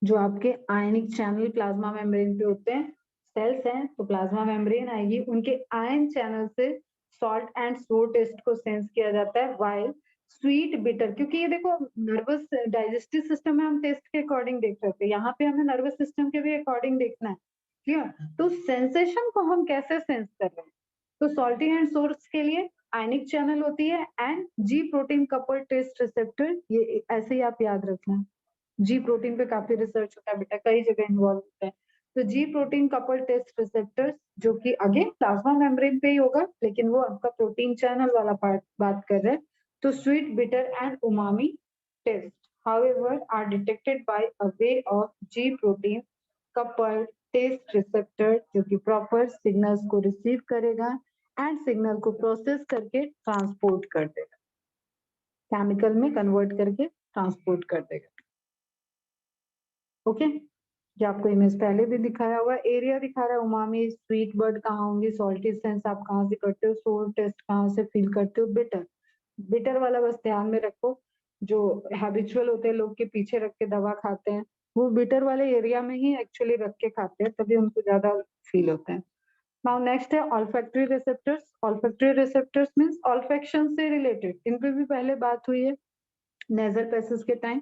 जो आपके आयनिक चैनल प्लाज्मा मेम्ब्रेन पे होते हैं, सेल्स हैं तो प्लाज्मा मेम्ब्रेन आएगी, उनके आयन चैनल से सॉल्ट एंड सोर टेस्ट को सेंस किया जाता है. वाइल स्वीट बिटर, क्योंकि ये देखो नर्वस डाइजेस्टिव सिस्टम में हम टेस्ट के अकॉर्डिंग देख रहे थे, यहाँ पे हमें नर्वस सिस्टम के भी अकॉर्डिंग देखना है, क्लियर। तो सेंसेशन को हम कैसे सेंस कर रहे हैं, तो सॉल्टी एंड सोर्स के लिए आयनिक चैनल होती है and G protein couple taste receptor, ये ऐसे ही आप याद रखना। जी प्रोटीन पे काफी रिसर्च होता है बेटा, कई जगह इन्वॉल्व होता है। तो G protein couple taste receptors, जो कि अगेन प्लाज्मा मेम्ब्रेन पे ही होगा, लेकिन वो आपका प्रोटीन चैनल वाला पार्ट बात कर रहे हैं। तो sweet, bitter and umami taste, however, are detected by a way of G protein coupled taste receptor, जो कि proper signals को receive करेगा and signal को process करके transport कर देगा, chemical में convert करके transport कर देगा। ओके, ये आपको इमेज पहले भी दिखाया हुआ, एरिया दिखा रहा है, उमामी स्वीट बर्ड कहाँ होंगी, सॉल्टी सेंस आप कहाँ से करते हो, सोर टेस्ट कहाँ से फील करते हो, बिटर, बिटर वाला बस ध्यान में रखो, जो हैबिचुअल होते हैं लोग के पीछे रख के दवा खाते हैं, वो बिटर वाले एरिया में ही एक्चुअली रख के खाते हैं, तभी उनको ज्यादा फील होता है। नाउ नेक्स्ट है olfactory receptors. Olfactory receptors means olfaction से रिलेटेड, इन पे भी पहले बात हुई है नेजल पैसेज के टाइम,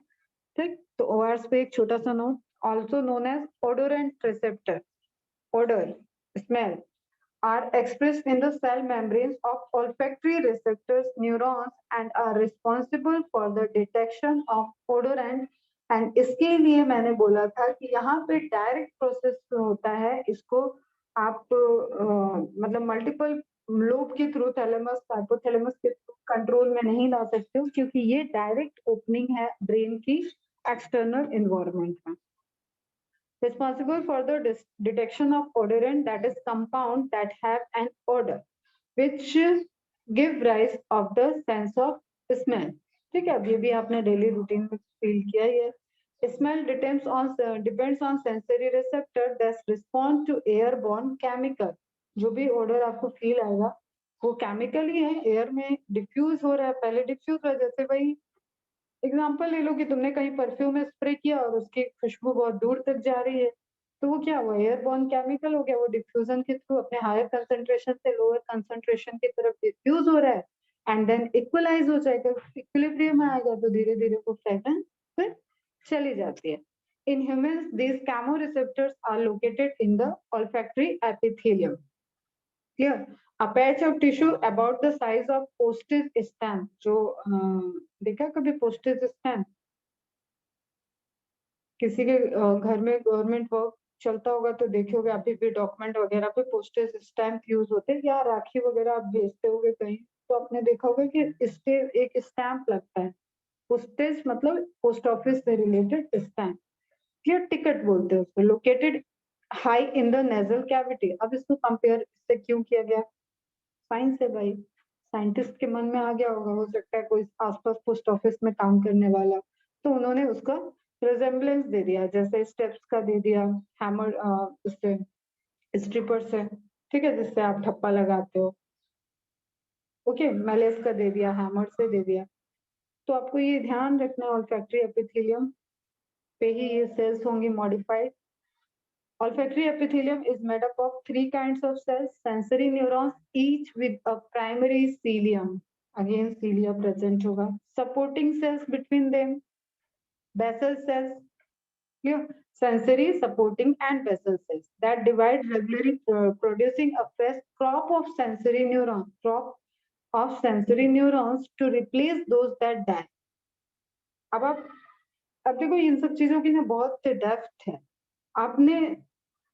ठीक। तो ओआरएस पे एक छोटा सा note, also known as odorant receptor, odor, smell are expressed in the cell membranes of olfactory receptors neurons and are responsible for the detection of odorant। And इसके लिए मैंने बोला था कि यहाँ पे डायरेक्ट प्रोसेस होता है, इसको आप मतलब मल्टीपल लोब के थ्रू, थैलेमस हाइपोथैलेमस के थ्रू कंट्रोल में नहीं ला सकते हो, क्योंकि ये डायरेक्ट ओपनिंग है ब्रेन की एक्सटर्नल इन्वायरमेंट में। Responsible for the detection of odorant, that is compound that have an odor which give rise of the sense of smell। ठीक है, अब ये भी आपने डेली रूटीन में फील किया ही है। Smell depends on sensory receptor that respond to airborne chemical। जो भी odor आपको फील आएगा वो केमिकल ही है, एयर में डिफ्यूज हो रहा है, पहले डिफ्यूज हो रहा है, जैसे भाई एग्जाम्पल ले लो कि तुमने कहीं परफ्यूम में स्प्रे किया और उसकी खुशबू बहुत दूर तक जा रही है, तो वो क्या हुआ, एयरबॉर्न केमिकल हो गया, वो डिफ्यूजन के थ्रू अपने हायर कंसंट्रेशन से लोअर कंसंट्रेशन की तरफ डिफ्यूज हो रहा है एंड देन इक्वलाइज हो जाएगा, इक्विलिब्रियम में आएगा, तो धीरे धीरे वो फ्रेग्रेंस फिर चली जाती है। In humans, these chemoreceptors are located in the olfactory epithelium। Clear? A patch of tissue about the size of postage stamp, जो देखा कभी postage stamp, किसी के घर में गवर्नमेंट वर्क चलता होगा तो देखे होगे, अभी भी डॉक्यूमेंट वगैरह पे पोस्टेज स्टैम्प यूज होते हैं, या राखी वगैरह आप भेजते होगे कहीं, तो आपने देखा होगा कि इसके एक स्टैम्प लगता है, पोस्टेज मतलब पोस्ट ऑफिस से रिलेटेड स्टैम्प, या टिकट बोलते हैं उसको, located high in the nasal cavity. अब इसको कंपेयर इससे क्यों किया गया, साइंस है भाई, साइंटिस्ट के मन में आ गया होगा, हो सकता है कोई आसपास पोस्ट ऑफिस में काम करने वाला, तो उन्होंने उसका रिजेम्बलेंस दे दिया, जैसे स्टेप्स का दे दिया, हैमर उससे स्ट्रिपर से, ठीक है, जिससे आप ठप्पा लगाते हो, ओके, मेलेस का दे दिया, हैमर से दे दिया। तो आपको ये ध्यान रखना है, olfactory epithelium पे ही ये सेल्स होंगी modified. Olfactory epithelium is made up of three kinds of cells: sensory neurons, each with a primary cilium, again cilia present होगा, supporting cells between them, basal cells, clear, sensory, supporting and basal cells that divide regularly, producing a fresh crop of sensory neurons to replace those that die। अब देखो इन सब चीजों की ना बहुत depth है, आपने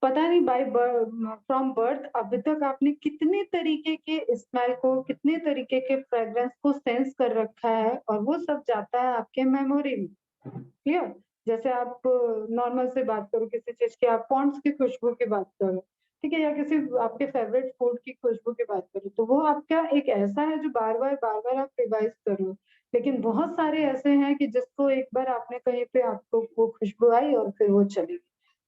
पता नहीं बाय फ्रॉम बर्थ अभी तक आपने कितने तरीके के स्मेल को, कितने तरीके के फ्रेग्रेंस को सेंस कर रखा है, और वो सब जाता है आपके मेमोरी में, क्लियर। जैसे आप नॉर्मल से बात करो किसी चीज की, आप पॉन्ड्स की खुशबू की बात करो, ठीक है, या किसी आपके फेवरेट फूड की खुशबू की बात करो, तो वो आपका एक ऐसा है जो बार बार आप रिवाइज करो। लेकिन बहुत सारे ऐसे हैं कि जिसको एक बार आपने कहीं पे आपको वो खुशबू आई और फिर वो चली गई।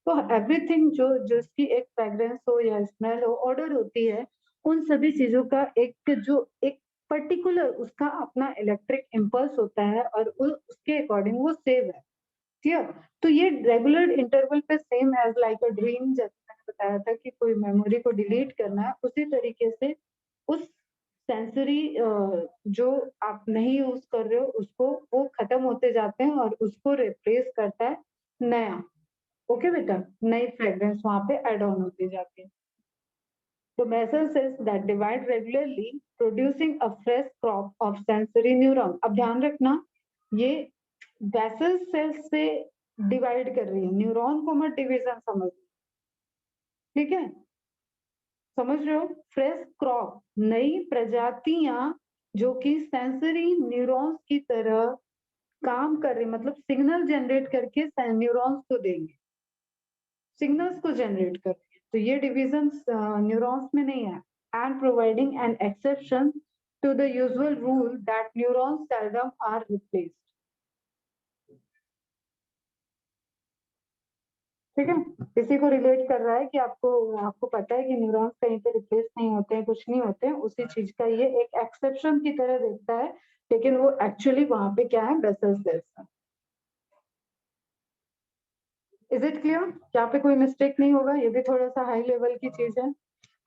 तो एवरीथिंग जो जिसकी एक फ्रेग्रेंस हो या स्मेल हो, ऑर्डर होती है, उन सभी चीजों का एक पर्टिकुलर उसका अपना इलेक्ट्रिक इम्पल्स होता है और उसके अकॉर्डिंग वो सेव है, क्लियर। तो ये रेगुलर इंटरवल पे same as like a dream, जैसे मैंने बताया था कि कोई मेमोरी को डिलीट करना है, उसी तरीके से उस सेंसरी जो आप नहीं यूज कर रहे हो उसको वो खत्म होते जाते हैं और उसको रिप्लेस करता है नया। ओके बेटा, नई फ्रेग्रेंस वहां पे एड ऑन होती जाती है। तो basal cells that divide regularly producing a fresh crop of sensory neuron। अब ध्यान रखना, ये basal cells से डिवाइड कर रही है, न्यूरॉन को मत डिवीजन समझ, ठीक है? समझ रहे हो? फ्रेश क्रॉप, नई प्रजातियां जो कि सेंसरी न्यूरॉन्स की तरह काम कर रही, मतलब सिग्नल जनरेट करके न्यूरॉन्स को देंगे, सिग्नल्स को जनरेट कर रही है। तो ये डिवीजन न्यूरॉन्स में नहीं है। And providing an exception to the usual rule that neurons seldom are replaced. ठीक है, इसी को रिलेट कर रहा है कि आपको आपको पता है कि न्यूरॉन्स कहीं पे रिप्लेस नहीं होते हैं, कुछ नहीं होते हैं, उसी चीज का ये एक एक्सेप्शन की तरह देखता है, लेकिन वो एक्चुअली वहां पे क्या है, बेसल सेल्स है। Is it clear? यहाँ पे कोई मिस्टेक नहीं होगा, ये भी थोड़ा सा हाई लेवल की चीज है,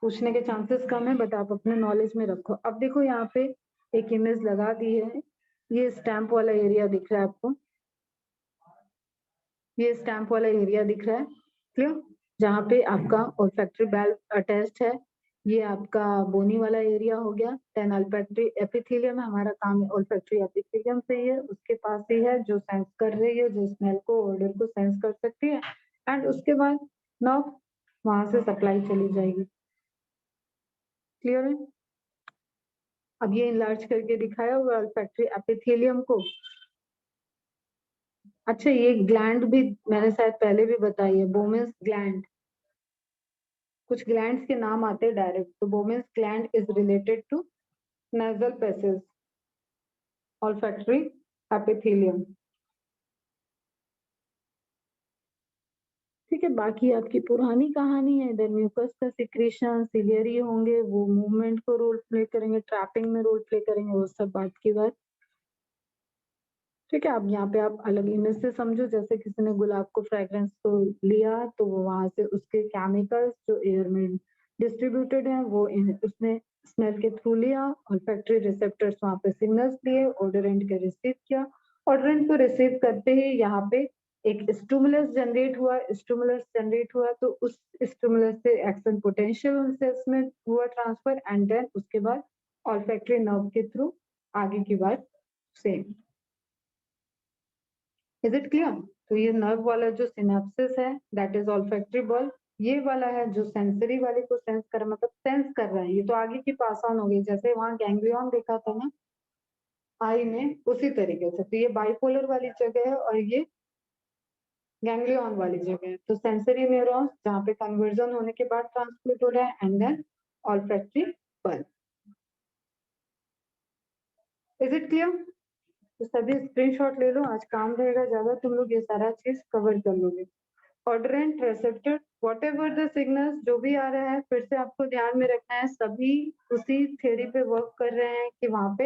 पूछने के चांसेस कम है, बट आप अपने नॉलेज में रखो। अब देखो यहाँ पे एक इमेज लगा दी है, ये स्टैंप वाला एरिया दिख रहा है आपको, ये स्टैंप वाला एरिया दिख रहा है, क्लियर? जहाँ पे आपका ओल्फैक्टरी बल्ब अटैच्ड है, ये आपका बोनी वाला एरिया हो गया। देन ओल्फैक्टरी एपिथेलियम, हमारा काम है ओल्फैक्टरी एपिथेलियम से ही है, उसके पास ही है, जो सेंस कर रही है, जो स्मेल को, ऑर्डर को सेंस कर सकती है। एंड उसके बाद नर्व वहां से सप्लाई चली जाएगी। क्लियर है? अब ये इनलार्ज करके दिखाया हुआ ओल्फैक्टरी एपिथेलियम को। अच्छा, ये ग्लैंड भी मैंने शायद पहले भी बताई है, बोमेन्स ग्लैंड। कुछ ग्लैंड्स के नाम आते हैं डायरेक्ट, तो Bowman's gland is related to nasal passage olfactory epithelium। ठीक है, बाकी आपकी पुरानी कहानी है, इधर म्यूकस का सिक्रीशन, सिलियरी होंगे, वो मूवमेंट को रोल प्ले करेंगे, ट्रैपिंग में रोल प्ले करेंगे, वो सब बात की बात। ठीक है, अब यहाँ पे आप अलग इमेज से समझो, जैसे किसी ने गुलाब को फ्रेग्रेंस को लिया तो वो वहां से उसके केमिकल्स जो एयर में डिस्ट्रीब्यूटेड हैं वो उसने स्मेल के थ्रू लिया, और फैक्ट्री रिसेप्टर्स वहां पे सिग्नल्स लिए, ऑर्डरेंट के रिसीव किया, ऑर्डरेंट को रिसीव करते ही यहाँ पे एक स्टिमुलस जनरेट हुआ, स्टिमुलस जनरेट हुआ तो उस स्टिमुलस से एक्शन पोटेंशियल उनसे इसमें हुआ ट्रांसफर, एंड देन उसके बाद ऑल्फैक्टरी नर्व के थ्रू आगे की बात सेम। Is it clear? तो ये नर्व वाला जो सिनेप्सिस है दैट इज ऑल्फैक्टरी बल्ब, ये वाला है जो सेंसरी वाले को सेंस कर, मतलब सेंस कर रहा है, ये तो आगे की पास ऑन हो गई, जैसे वहां गैंग्लियन देखा था ना आई में, उसी तरीके से। तो ये बाइपोलर वाली जगह है और ये गैंग्लियन वाली जगह है। तो सेंसरी न्यूरॉन्स जहाँ पे कन्वर्जन होने के बाद ट्रांसमिट हो रहा है, and then olfactory bulb. Is it clear? तो सभी स्क्रीनशॉट ले लो, आज काम रहेगा ज्यादा, तुम लोग ये सारा चीज कवर कर लोगे। Odorant receptor whatever the signals जो भी आ रहा है, फिर से आपको ध्यान में रखना है, सभी उसी थ्योरी पे वर्क कर रहे हैं कि वहां पे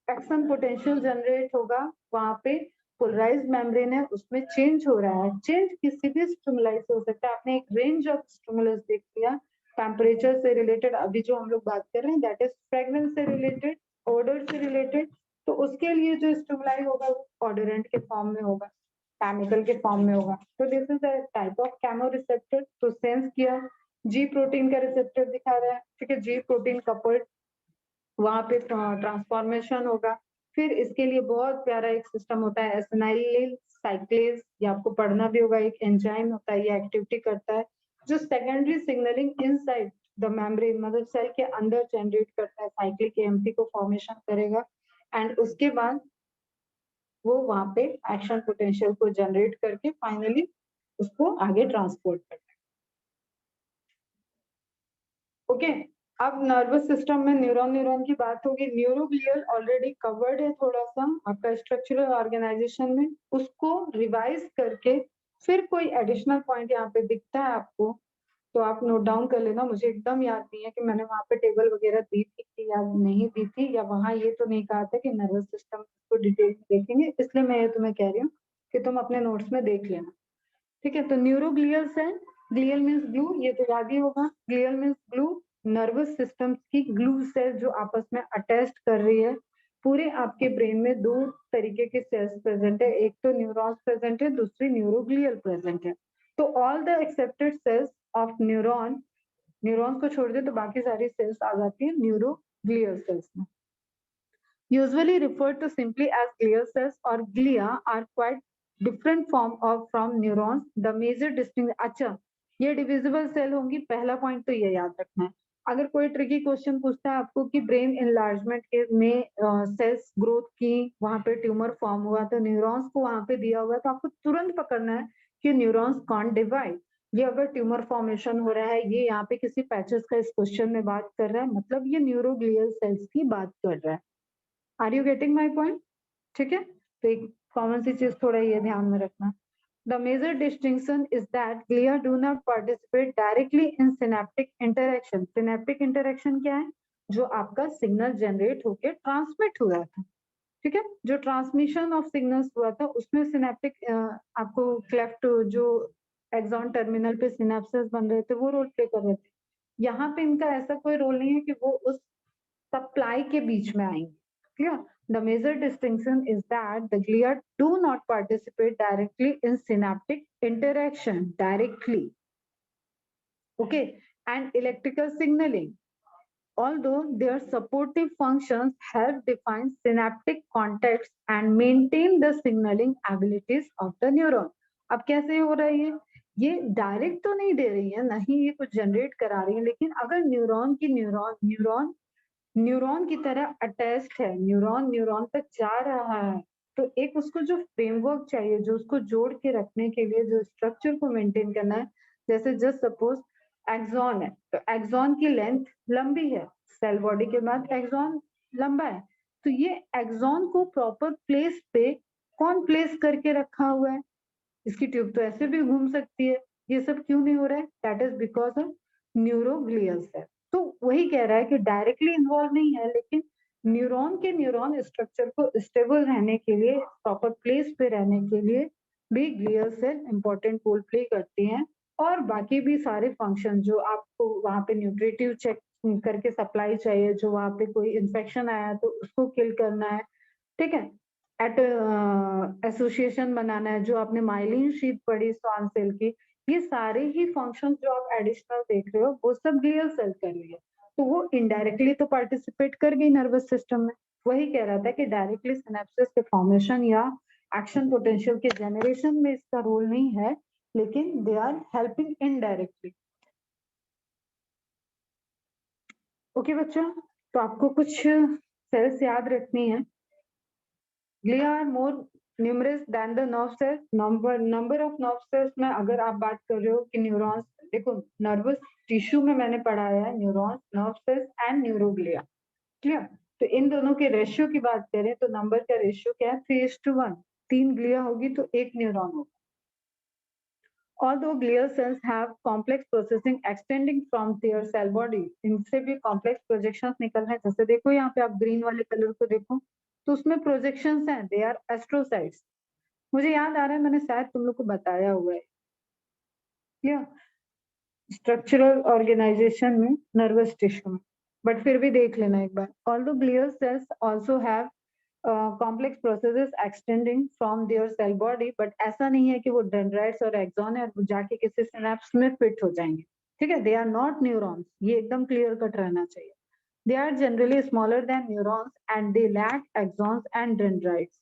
एक्शन पोटेंशियल जनरेट होगा, वहां पे पोलराइज्ड मेम्ब्रेन है उसमें चेंज हो रहा है। चेंज किसी भी स्टिमुलाई से हो सकता है। आपने एक रेंज ऑफ स्टिमुलस देख लिया, टेम्परेचर से रिलेटेड, अभी जो हम लोग बात कर रहे हैं दैट इज फ्रेग्रेंस से रिलेटेड, ऑर्डर से रिलेटेड, तो उसके लिए जो स्टिमुलाई होगा वो ऑर्डरेंट के फॉर्म में होगा, केमिकल के फॉर्म में होगा। तो this is a type of chemo receptor. तो सेंस किया, जी प्रोटीन का रिसेप्टर दिखा रहा है, ठीक है, जी प्रोटीन कपल्ड, वहां पे ट्रांसफॉर्मेशन होगा। फिर इसके लिए बहुत प्यारा एक सिस्टम होता है एसिनाइलिल साइक्लेज, ये आपको पढ़ना भी होगा, एक एंजाइम होता है, ये एक्टिविटी करता है जो secondary signalling inside the membrane, मतलब सेल के अंदर जनरेट करता है, साइक्लिक एएमपी को फॉर्मेशन करेगा, एंड उसके बाद वो वहां पे एक्शन पोटेंशियल को जनरेट करके फाइनली उसको आगे ट्रांसपोर्ट करता है। ओके, अब नर्वस सिस्टम में न्यूरॉन न्यूरॉन की बात होगी। न्यूरोग्लियल ऑलरेडी कवर्ड है थोड़ा सा आपका स्ट्रक्चरल ऑर्गेनाइजेशन में, उसको रिवाइज करके फिर कोई एडिशनल पॉइंट यहाँ पे दिखता है आपको तो आप नोट डाउन कर लेना। मुझे एकदम याद नहीं है कि मैंने वहां पे टेबल वगैरह दी थी कि या नहीं दी थी, या वहां ये तो नहीं कहा था कि नर्वस सिस्टम को डिटेल में देखेंगे, इसलिए मैं ये तुम्हें कह रही हूँ कि तुम अपने नोट्स में देख लेना। ठीक है, तो न्यूरोग्लियल्स है, ग्लियल मीन्स ब्लू, ये तो याद ही होगा, glial means blue, nervous system की ग्लू सेल जो आपस में अटैच कर रही है। पूरे आपके ब्रेन में 2 तरीके के सेल्स प्रेजेंट है, एक तो न्यूरॉन्स प्रेजेंट है, दूसरी न्यूरोग्लियल प्रेजेंट है। तो all the accepted cells of neurons को छोड़ दे तो बाकी सारी सेल्स आ जाती है न्यूरोग्लियल सेल्स में। Usually referred to simply as glial cells or glia are quite different form of from neurons. The major distinction, अच्छा ये डिविजिबल सेल होंगी, पहला पॉइंट तो ये याद रखना है। अगर कोई ट्रिकी क्वेश्चन पूछता है आपको कि ब्रेन इनलार्जमेंट के में सेल्स ग्रोथ की, वहां पे ट्यूमर फॉर्म हुआ तो न्यूरॉन्स को वहां पे दिया हुआ है, तो आपको तुरंत पकड़ना है कि न्यूरॉन्स कांट डिवाइड। ये अगर ट्यूमर फॉर्मेशन हो रहा है, ये यहाँ पे किसी पैचेस का इस क्वेश्चन में बात कर रहा है, मतलब ये न्यूरोग्लियल सेल्स की बात कर रहा है। Are you getting my point? ठीक है, तो एक कॉमन सी चीज थोड़ा ये ध्यान में रखना। The major distinction is that glia do not participate directly in synaptic interaction. Synaptic interaction क्या है? जो आपका सिग्नल जनरेट होके ट्रांसमिट हुआ था, ठीक है, जो ट्रांसमिशन ऑफ सिग्नल्स हुआ था उसमें सिनेप्टिक आपको क्लेफ्ट जो एक्सॉन टर्मिनल पे सिनेप्सेस बन रहे थे वो रोल प्ले कर रहे थे। यहाँ पे इनका ऐसा कोई रोल नहीं है कि वो उस सप्लाई के बीच में आएंगे। Clear? The major distinction is that the glia do not participate directly in synaptic interaction directly. Okay, and electrical signaling. Although their supportive functions help define synaptic contacts and maintain the signaling abilities of the neuron. अब कैसे हो रहा है ये direct तो नहीं दे रही है, नहीं ये कुछ जनरेट करा रही है, लेकिन अगर न्यूरॉन की तरह अटैच्ड है, न्यूरॉन तक जा रहा है, तो एक उसको जो फ्रेमवर्क चाहिए, जो उसको जोड़ के रखने के लिए जो स्ट्रक्चर को मेंटेन करना है, जैसे जस्ट सपोज एक्सॉन है, तो एक्सॉन की लेंथ लंबी है, सेल बॉडी के बाद एक्सॉन लंबा है, तो ये एक्सॉन को प्रॉपर प्लेस पे कौन प्लेस करके रखा हुआ है? इसकी ट्यूब तो ऐसे भी घूम सकती है, ये सब क्यों नहीं हो रहा है? That is because of neuroglial cell. तो वही कह रहा है कि डायरेक्टली इन्वॉल्व नहीं है, लेकिन न्यूरॉन स्ट्रक्चर को स्टेबल रहने के लिए, प्रॉपर प्लेस पे रहने के लिए भी glial cell important role play करती हैं। और बाकी भी सारे फंक्शन जो आपको वहां पे न्यूट्रिटिव चेक करके सप्लाई चाहिए, जो वहां पे कोई इन्फेक्शन आया तो उसको किल करना है, ठीक है, एट एसोसिएशन बनाना है, जो आपने माइलिन शीट पढ़ी स्वान सेल की, ये सारे ही फंक्शन जो आप एडिशनल देख रहे हो वो सब ग्लियल सेल कर रही है, तो वो इनडायरेक्टली तो पार्टिसिपेट कर गई नर्वस सिस्टम में। वही कह रहा था कि डायरेक्टली सिनेप्सिस के फॉर्मेशन या एक्शन पोटेंशियल के जनरेशन में इसका रोल नहीं है, लेकिन they are helping indirectly. Okay बच्चों, तो आपको कुछ सेल्स याद रखनी है। Glia are more numerous than the nerve cells. Number of nerve cells में अगर आप बात कर रहे हो कि न्यूरॉन्स, देखो नर्वस टिश्यू में मैंने पढ़ाया है neurons, nerve cells and neuroglia. Clear? तो इन दोनों के रेशियो की बात करें तो नंबर का रेशियो क्या है? 3:1। 3 ग्लिया होगी तो 1 न्यूरॉन होगा। Although glial cells have complex processing extending from their cell body, इनसे भी complex projections निकल रहे हैं। जैसे देखो यहाँ पे आप ग्रीन वाले कलर को देखो तो उसमें projections हैं, they are astrocytes। मुझे याद आ रहा है मैंने शायद तुम लोग को बताया हुआ है क्या स्ट्रक्चरल ऑर्गेनाइजेशन में नर्वस टिश्यू में, बट फिर भी देख लेना एक बार। Although glial cells also have complex processes extending from their cell body, but ऐसा नहीं है कि वो डेंड्राइट्स और एक्सॉन है जाके किसी सिनेप्स में फिट हो जाएंगे, ठीक है, दे आर नॉट न्यूरॉन्स, ये एकदम क्लियर कट रहना चाहिए। They are generally smaller than neurons and they lack axons and dendrites,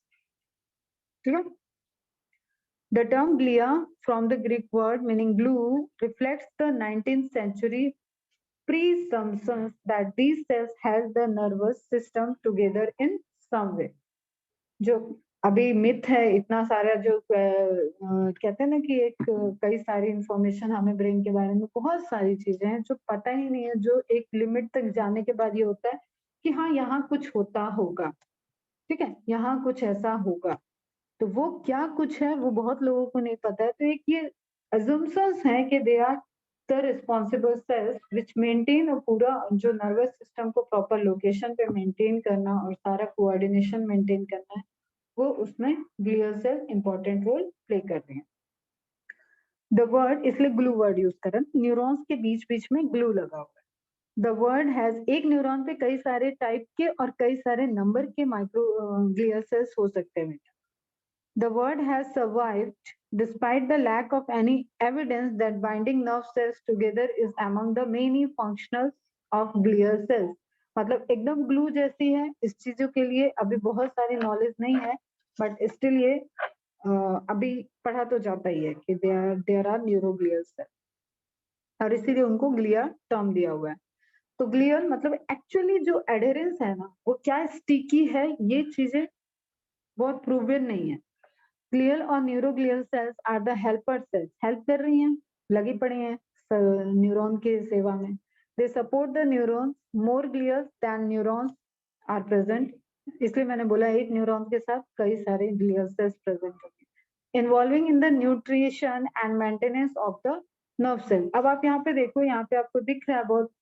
ठीक है। The term glia from the Greek word meaning glue reflects the 19th century presumptions that these cells held the nervous system together in some way। जो अभी myth है इतना सारा, जो कहते हैं ना कि एक कई सारी इंफॉर्मेशन हमें ब्रेन के बारे में, बहुत सारी चीजें हैं जो पता ही नहीं है, जो एक लिमिट तक जाने के बाद ये होता है कि हाँ यहाँ कुछ होता होगा, ठीक है, यहाँ कुछ ऐसा होगा, तो वो क्या कुछ है वो बहुत लोगों को नहीं पता है। तो एक ये अजम्पशंस है कि they are the responsible cells which maintain, और पूरा जो नर्वस सिस्टम को प्रॉपर लोकेशन पे मेंटेन करना और सारा कोऑर्डिनेशन मेंटेन करना है, वो उसमें glial cell important role play कर रहे हैं। द वर्ड इसलिए ग्लू वर्ड यूज कर रहे हैं, न्यूरॉन्स के बीच बीच में ग्लू लगा हुआ है, द वर्ड हैज, एक न्यूरॉन पे कई सारे टाइप के और कई सारे नंबर के माइक्रोग्लियल सेल्स हो सकते हैं बेटा। The word has survived despite the lack of any evidence that binding nerve cells together is among the many functionals of glial cells. मतलब एकदम ग्लू जैसी है, इस चीजों के लिए अभी बहुत सारी नॉलेज नहीं है, बट स्टिल ये अभी पढ़ा तो जाता ही है कि देयर आर न्यूरोग्लियल सेल, और इसीलिए उनको ग्लिया टर्म दिया हुआ है। तो ग्लियल मतलब एक्चुअली जो एडेरेंस है ना, वो क्या स्टिकी है, ये चीजें बहुत प्रूवन नहीं है। ग्लियल और neuroglial cells are the helper cells, help कर रही हैं, लगी पड़ी हैं न्यूरॉन की सेवा में। They support the neurons, more glial than neurons are present, इसलिए मैंने बोला एक न्यूरॉन के साथ कई सारे ग्लियल सेल्स प्रेजेंट होंगे, involving in the nutrition and maintenance of the nerve cell. अब आप यहाँ पे देखो, यहाँ पे आपको दिख रहा है बहुत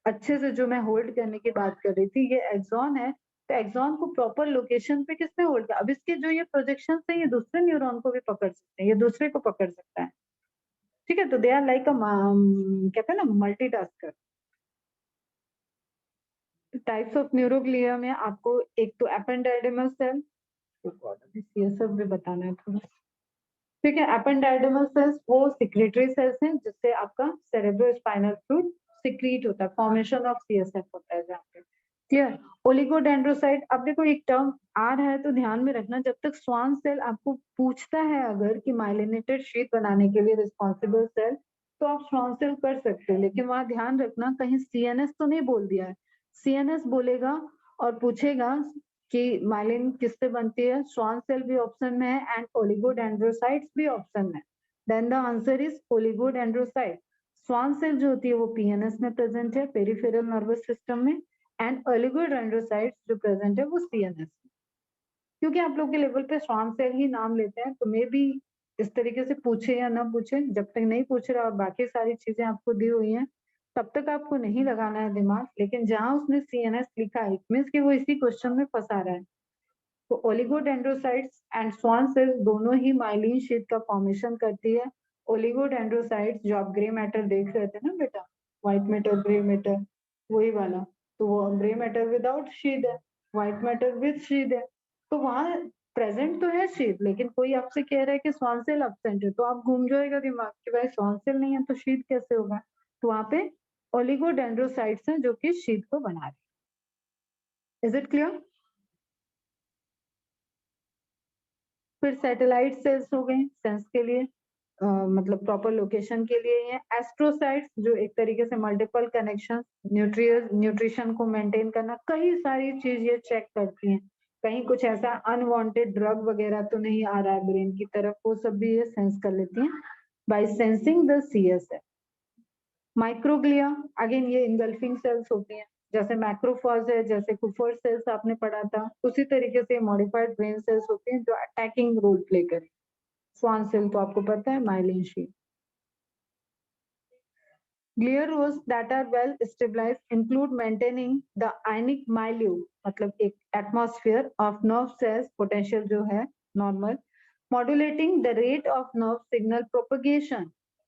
अच्छे से, जो मैं होल्ड करने की बात कर रही थी, ये एक्सॉन है। तो एक्सॉन को प्रॉपर लोकेशन पे किसने होल्ड किया? अब इसके जो ये प्रोजेक्शन है, ये दूसरे न्यूरॉन को भी पकड़ सकते हैं, ये दूसरे को पकड़ सकता है, ठीक है। तो दे आर लाइक अ, कहते हैं ना, मल्टीटास्कर। टाइप्स ऑफ न्यूरोग्लिया में आपको एक तो एपेंडाइडिमल सेल, ये सब भी बताना है थोड़ा, ठीक है। एपेंडाइडिमल सेल्स वो सिक्रेटरी सेल्स हैं जिससे आपका सेरेब्रोस्पाइनल फ्लूइड सिक्रीट होता है, फॉर्मेशन ऑफ सीएसएफ होता है जहाँ पे, क्लियर। ओलिगोडेंड्रोसाइट, अब देखो एक टर्म आ रहा है तो ध्यान में रखना, जब तक स्वान सेल आपको पूछता है अगर कि माइलिनेटेड शीट बनाने के लिए रिस्पॉन्सिबल सेल, तो आप स्वान सेल कर सकते हो, लेकिन वहां ध्यान रखना कहीं सीएनएस तो नहीं बोल दिया है। सीएनएस बोलेगा और पूछेगा कि माइलिन किससे बनती है, स्वान सेल भी ऑप्शन में है एंड ओलिगोडेंड्रोसाइट्स भी ऑप्शन में, then the answer is oligodendrocyte. Schwann cell जो होती है वो पीएनएस में प्रेजेंट है, पेरिफेरल नर्वस सिस्टम में, एंड ओलिगोडेंड्रोसाइट्स जो प्रेजेंट है वो सीएनएस में। क्योंकि आप लोग के लेवल पे स्वान सेल ही नाम लेते हैं, तो मे भी इस तरीके से पूछे या ना पूछे, जब तक नहीं पूछ रहा और बाकी सारी चीजें आपको दी हुई हैं तब तक आपको नहीं लगाना है दिमाग, लेकिन जहां उसने सीएनएस लिखा है इट मींस कि वो इसी क्वेश्चन में फंसा रहा है। तो ओलिगोडेंड्रोसाइट्स एंड स्वान सेल्स दोनों ही माइलिन शीट का फॉर्मेशन करती है। ओलिगोडेंड्रोसाइट्स जो आप ग्रे मैटर देख रहे थे ना बेटा, व्हाइट मैटर ग्रे मैटर, वही वाला, तो वो ग्रे मैटर विदाउट शीट है, व्हाइट मैटर विद शीट है। तो वहां प्रेजेंट तो है शीट, लेकिन कोई आपसे कह रहा है कि स्वान सेल एब्सेंट है, तो आप घूम जाएगा दिमाग कि भाई स्वान सेल नहीं है तो शीट कैसे होगा। तो वहां पे ओलिगोडेंड्रोसाइट्स हैं जो कि शीट को बना रहे हैं। Is it clear? फिर सैटेलाइट सेल्स हो गए सेंस के लिए, मतलब प्रॉपर लोकेशन के लिए। ये एस्ट्रोसाइट्स जो एक तरीके से मल्टीपल कनेक्शन, न्यूट्रिशन को मेंटेन करना, कई सारी चीज ये चेक करती हैं, कहीं कुछ ऐसा अनवांटेड ड्रग वगैरह तो नहीं आ रहा है ब्रेन की तरफ, वो सब भी ये सेंस कर लेती हैं by sensing the CSF. Microglia again ये इंगल्फिंग सेल्स होती हैं, जैसे मैक्रोफॉज है, जैसे कुफर सेल्स आपने पढ़ा था, उसी तरीके से मॉडिफाइड ब्रेन सेल्स होती हैं जो अटैकिंग रोल प्ले करें। स्वान सेल तो आपको पता है, myelin sheath. Glial roles that are well stabilized include maintaining the ionic milieu, मतलब एक atmosphere of nerve cells potential जो है normal, modulating the rate of nerve signal propagation।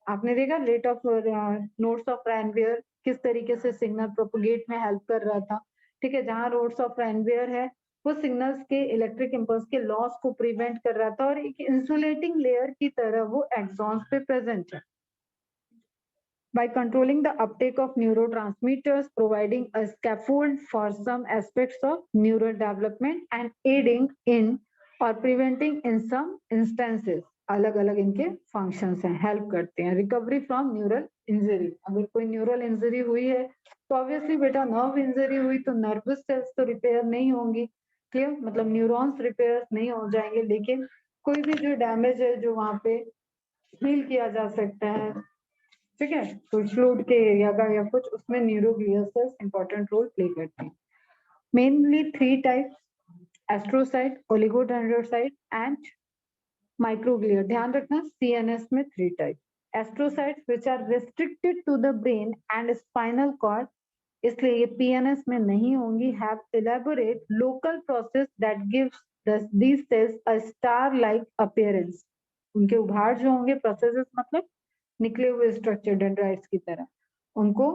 आपने देखा rate of nodes of Ranvier किस तरीके से signal propagate में हेल्प कर रहा था, ठीक है। जहां रोड्स ऑफ रैनवियर है वो सिग्नल्स के इलेक्ट्रिक इंपल्स के लॉस को प्रिवेंट कर रहा था, और एक इंसुलेटिंग लेयर की तरह वो एक्सॉन्स पे प्रेजेंट है। By controlling the uptake of neurotransmitters, providing a scaffold for some aspects of neural development and aiding in or preventing in some instances, अलग अलग इनके फंक्शंस हैं, हेल्प करते हैं। रिकवरी फ्रॉम न्यूरल इंजरी, अगर कोई न्यूरल इंजरी हुई है तो ऑब्वियसली बेटा नर्व इंजरी हुई तो नर्वस सेल्स तो रिपेयर नहीं होंगी, क्लियर, मतलब न्यूरॉन्स रिपेयर नहीं हो जाएंगे, लेकिन कोई भी जो डैमेज है जो वहां पे हील किया जा सकता है, ठीक है, तो फ्लूइड के एरिया का या कुछ, उसमें neuroglial cells important role play करते हैं। Mainly 3 types, astrocyte, oligodendrocyte and microglia. ध्यान रखना सीएनएस में 3 type, astrocytes which are restricted to the brain and spinal cord, इसलिए ये पीएनएस में नहीं होंगी, have elaborate local process that gives these cells a star like appearance। उनके उभार जो होंगे, प्रोसेसेस मतलब निकले हुए स्ट्रक्चर डेंड्राइट्स की तरह, उनको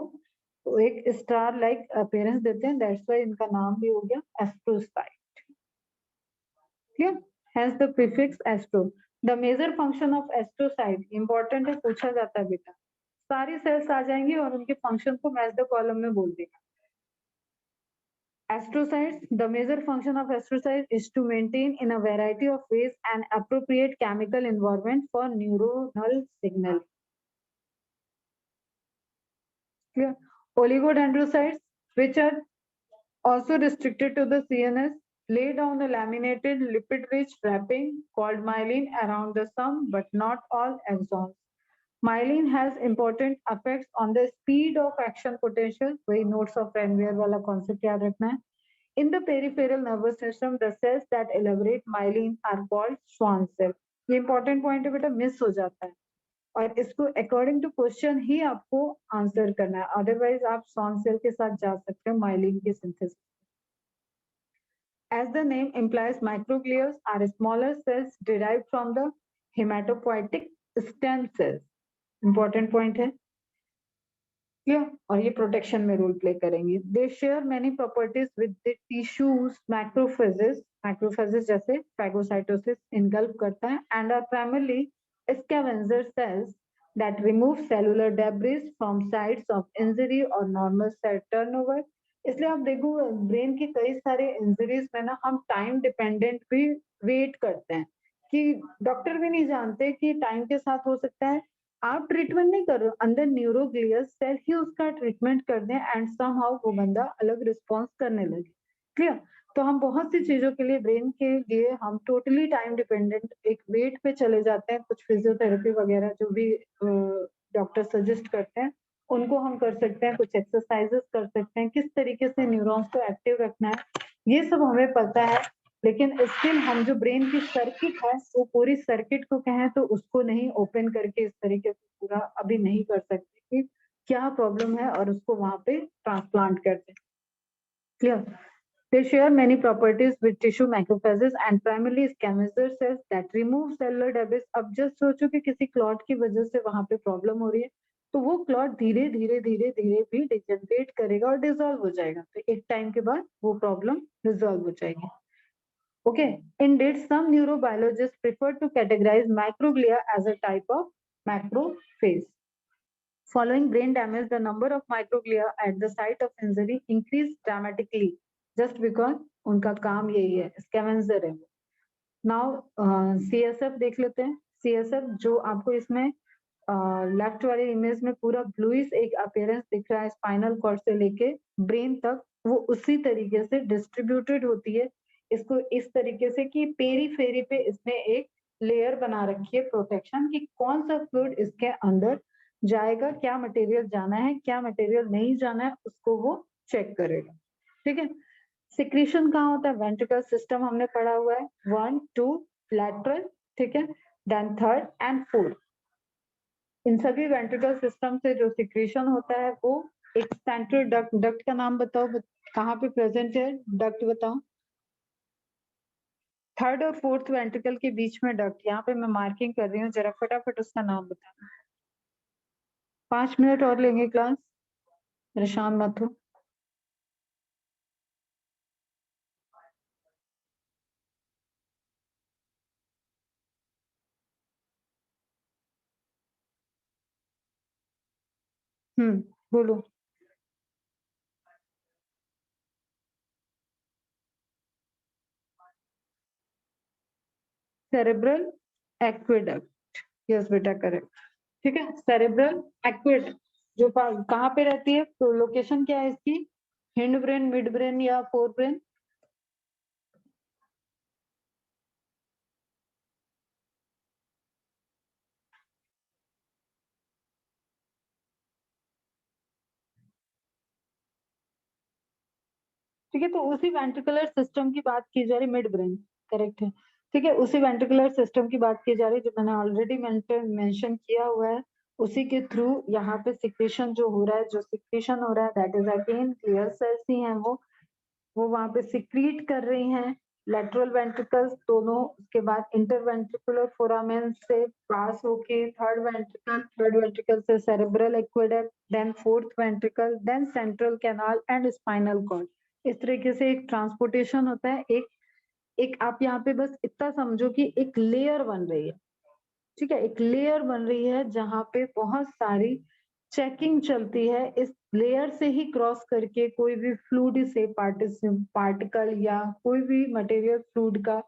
तो एक स्टार लाइक अपीयरेंस देते हैं, दैट्स व्हाई इनका नाम भी हो गया astrocyte. Clear? Hence the prefix astro. The major function of astrocyte important है, पूछा जाता है बेटा। सारी सेल्स आ जाएंगी और उनके फंक्शन को मैच द कॉलम में बोल देगा। Astrocytes, the major function of astrocytes is to maintain in a variety of ways an appropriate chemical environment for neuronal signal. Clear? Oligodendrocytes, which are also restricted to the CNS, lay down a laminated lipid-rich wrapping called myelin around the some but not all axons. Myelin has important effects on the speed of action potential. वही notes of Ranvier वाला concept याद रखना है. In the peripheral nervous system, the cells that elaborate myelin are called Schwann cells. ये important point है बेटा, miss हो जाता है और इसको according to question ही आपको answer करना है, otherwise आप Schwann cell के साथ जा सकते हो myelin की synthesis. As the name implies, microglia are smaller cells derived from the hematopoietic stem cells. Important point है. Yeah, और ये प्रोटेक्शन में रोल प्ले करेंगी. They share many properties with the tissues. Macrophages जैसे फैगोसाइटोसिस इनगल्फ करता है and are primarily scavenger cells that remove cellular debris from sites of injury or normal cell turnover. इसलिए आप देखो ब्रेन की कई सारे इंजरीज में ना हम टाइम डिपेंडेंट भी वेट करते हैं कि डॉक्टर भी नहीं जानते कि टाइम के साथ हो सकता है. आप ट्रीटमेंट नहीं कर रहे हो, अंदर न्यूरोग्लियल सेल ही उसका ट्रीटमेंट कर दें एंड समहाउ वो बंदा अलग रिस्पॉन्स करने लगे. क्लियर? तो हम बहुत सी चीजों के लिए ब्रेन के लिए हम टोटली टाइम डिपेंडेंट एक वेट पे चले जाते हैं. कुछ फिजियोथेरेपी वगैरह जो भी डॉक्टर सजेस्ट करते हैं उनको हम कर सकते हैं, कुछ एक्सरसाइजेस कर सकते हैं, किस तरीके से न्यूरॉन्स को एक्टिव रखना है ये सब हमें पता है. लेकिन स्टिल हम जो ब्रेन की सर्किट है वो पूरी सर्किट को कहें तो उसको नहीं ओपन करके इस तरीके से पूरा अभी नहीं कर सकते कि क्या प्रॉब्लम है और उसको वहां पे ट्रांसप्लांट करते हैं. Clear? They share many properties with tissue macrophages and primarily scavenger cells that remove cellular debris. अब जस्ट सोचो कि किसी क्लॉट की वजह से वहां पे प्रॉब्लम हो रही है तो वो क्लॉट धीरे धीरे धीरे धीरे भी डिजनरेट करेगा और डिसॉल्व हो जाएगा. तो एक टाइम के बाद वो प्रॉब्लम रिजॉल्व हो जाएगी. Okay, indeed, some neurobiologists prefer to categorize microglia as a type of macrophage. Following brain damage, the number of microglia at the site of injury increased dramatically just because उनका काम यही है, scavenger है. Now CSF देख लेते हैं. CSF जो आपको इसमें लेफ्ट वाली इमेज में पूरा ब्लूइश एक अपीयरेंस दिख रहा है स्पाइनल कॉर्ड से लेके ब्रेन तक, वो उसी तरीके से डिस्ट्रीब्यूटेड होती है. इसको इस तरीके से कि पेरीफेरी पे इसने एक लेयर बना रखी है प्रोटेक्शन कि कौन सा फ्लूइड इसके अंदर जाएगा, क्या मटेरियल जाना है, क्या मटेरियल नहीं जाना है, उसको वो चेक करेगा. ठीक है? सिक्रीशन कहाँ होता है? वेंट्रिकल सिस्टम हमने पढ़ा हुआ है. 1 2 लैटरल. ठीक है? Then third and fourth. इन सभी वेंट्रिकल सिस्टम से जो सिक्रीशन होता है वो एक सेंट्रल डक्ट. डक्ट का नाम बताओ, कहाँ पे प्रेजेंट है डक्ट बताओ. थर्ड और फोर्थ वेंट्रिकल के बीच में डक्ट. यहाँ पे मैं मार्किंग कर रही हूँ, जरा फटाफट उसका नाम बताना. 5 मिनट और लेंगे क्लास, परेशान मत हो. बोलो. Cerebral aqueduct. यस बेटा, करेक्ट. ठीक है, सेरेब्रल एक्वेडक्ट जो कहाँ पे रहती है, तो लोकेशन क्या है इसकी? हिंड ब्रेन, मिड ब्रेन या फोर ब्रेन? ठीक है, तो उसी वेंट्रिकुलर सिस्टम की बात की जा रही, मिड ब्रेन करेक्ट है. ठीक है, उसी वेंट्रिकुलर सिस्टम की बात की जा रही जो मैंने ऑलरेडी मेंशन किया हुआ है. उसी के थ्रू यहाँ पे सिक्रेशन जो हो रहा है, जो सिक्रेशन हो रहा है that is again glial cells ही हैं. वो वहां पे सिक्रीट कर रही हैं लेटरल वेंट्रिकल्स दोनों, उसके बाद इंटरवेंट्रिकुलर फोरामेन से पास होके थर्ड वेंट्रिकल से cerebral aqueduct, then fourth ventricle, then central canal and spinal cord. इस तरीके से एक ट्रांसपोर्टेशन होता है। एक आप यहाँ पे बस इतना समझो कि एक लेयर बन रही है, ठीक है, एक लेयर बन रही है जहां पे बहुत सारी चेकिंग चलती है। इस लेयर से ही क्रॉस करके कोई भी फ्लूइड से पार्टिकल या कोई भी मटेरियल फ्लूइड का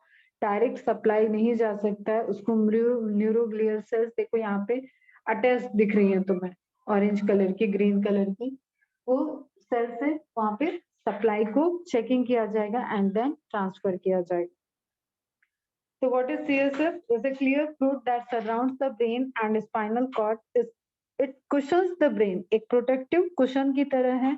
डायरेक्ट सप्लाई नहीं जा सकता है। उसको न्यूरोग्लियल सेल्स देखो यहाँ पे अटैच दिख रही है तुम्हें, ऑरेंज कलर की, ग्रीन कलर की, वो सेल से वहां पे सप्लाई को चेकिंग किया जाएगा एंड देन ट्रांसफर किया जाएगा। So what is CSF? Is a clear fluid that surrounds the brain and spinal cord. It cushions the brain. एक protective cushion की तरह है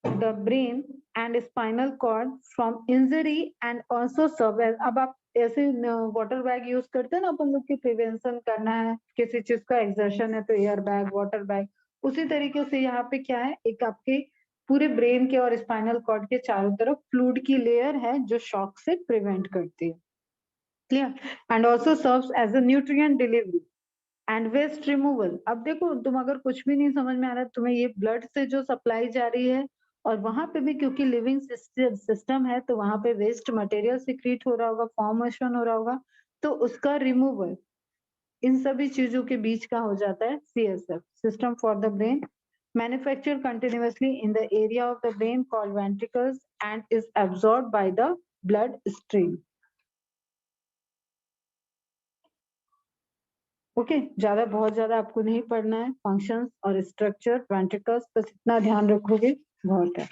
the brain and spinal cord from injury and also serve as, अब आप ऐसे water bag use करते हैं ना अपन लोग की प्रिवेंशन करना है किसी चीज का एक्सर्शन है तो एयर बैग, वाटर बैग, उसी तरीके से यहाँ पे क्या है, एक आपके पूरे ब्रेन के और स्पाइनल कॉर्ड के चारों तरफ फ्लूइड की लेयर है जो शॉक से प्रिवेंट करती है। Clear? And also serves as a nutrient delivery and waste removal. अब देखो तुम अगर कुछ भी नहीं समझ में आ रहा तुम्हें, ये ब्लड से जो सप्लाई जा रही है और वहां पे भी क्योंकि लिविंग सिस्टम है तो वहां पे वेस्ट मटेरियल सिक्रीट हो रहा होगा, फॉर्मेशन हो रहा होगा, तो उसका रिमूवल इन सभी चीजों के बीच का हो जाता है CSF, system for the brain, manufacture continuously in the area of the brain called ventricles and is absorb by the blood stream. Okay बहुत ज्यादा आपको नहीं पढ़ना है। फंक्शंस और स्ट्रक्चर वेंट्रिकल्स बस इतना ध्यान रखोगे बहुत है।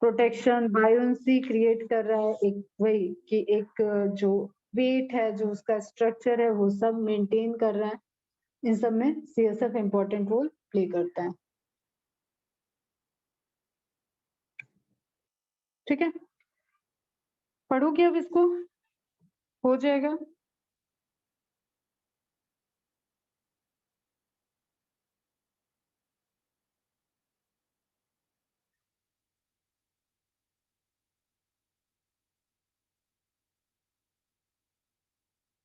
प्रोटेक्शन बायोन्सी क्रिएट कर रहा है, एक वही कि एक जो वेट है, जो उसका स्ट्रक्चर है, वो सब मेंटेन कर रहा है। इन सब में CSF इंपॉर्टेंट रोल प्ले करता है। ठीक है, पढ़ोगे अब इसको, हो जाएगा।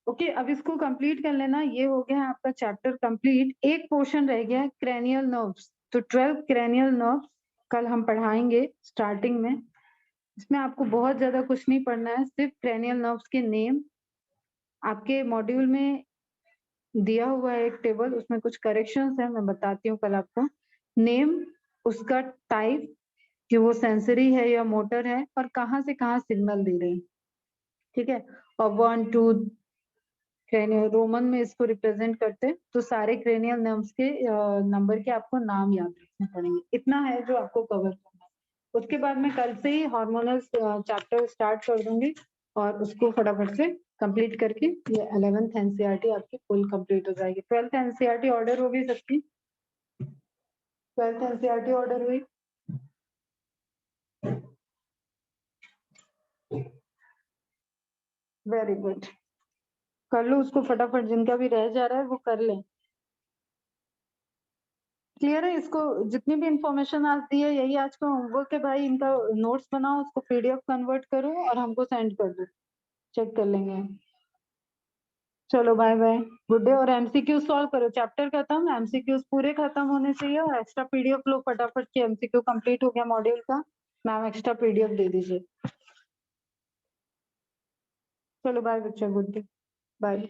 ओके अब इसको कंप्लीट कर लेना। ये हो गया है आपका चैप्टर कंप्लीट। एक पोर्शन रह गया है क्रेनियल नर्व्स। तो 12 क्रेनियल नर्व्स कल हम पढ़ाएंगे स्टार्टिंग में। इसमें आपको बहुत ज्यादा कुछ नहीं पढ़ना है, सिर्फ क्रेनियल नर्व्स के नेम। आपके मॉड्यूल में दिया हुआ है एक टेबल, उसमें कुछ करेक्शंस है, मैं बताती हूँ कल आपको। नेम, उसका टाइप कि वो सेंसरी है या मोटर है, और कहाँ से कहाँ सिग्नल दे रही है। ठीक है, और 1 2 क्रेनियल रोमन में इसको रिप्रेजेंट करते हैं। तो सारे क्रेनियल नर्व्स के नंबर के आपको नाम याद रखने पड़ेंगे। इतना है जो आपको कवर करना है। उसके बाद मैं कल से ही हार्मोनल चैप्टर स्टार्ट कर दूंगी और उसको फटाफट से कंप्लीट करके ये 11th NCERT आपकी फुल कंप्लीट हो जाएगी। 12th NCERT ऑर्डर होगी सबकी? 12th NCERT ऑर्डर हुई? वेरी गुड, कर लो उसको फटाफट, जिनका भी रह जा रहा है वो कर लें। क्लियर है? इसको जितनी भी इंफॉर्मेशन आज दी है यही आज का होमवर्क है भाई। इनका नोट्स बनाओ, उसको PDF कन्वर्ट करो और हमको सेंड कर दो, चेक कर लेंगे। चलो बाय बाय, गुड डे। और MCQ सॉल्व करो, चैप्टर खत्म, MCQs पूरे खत्म होने चाहिए। और एक्स्ट्रा PDF लो फटाफट के, MCQ कंप्लीट हो गया मॉड्यूल का, मैम एक्स्ट्रा PDF दे दीजिए। चलो बाय बच्चा, गुड डे, बाय।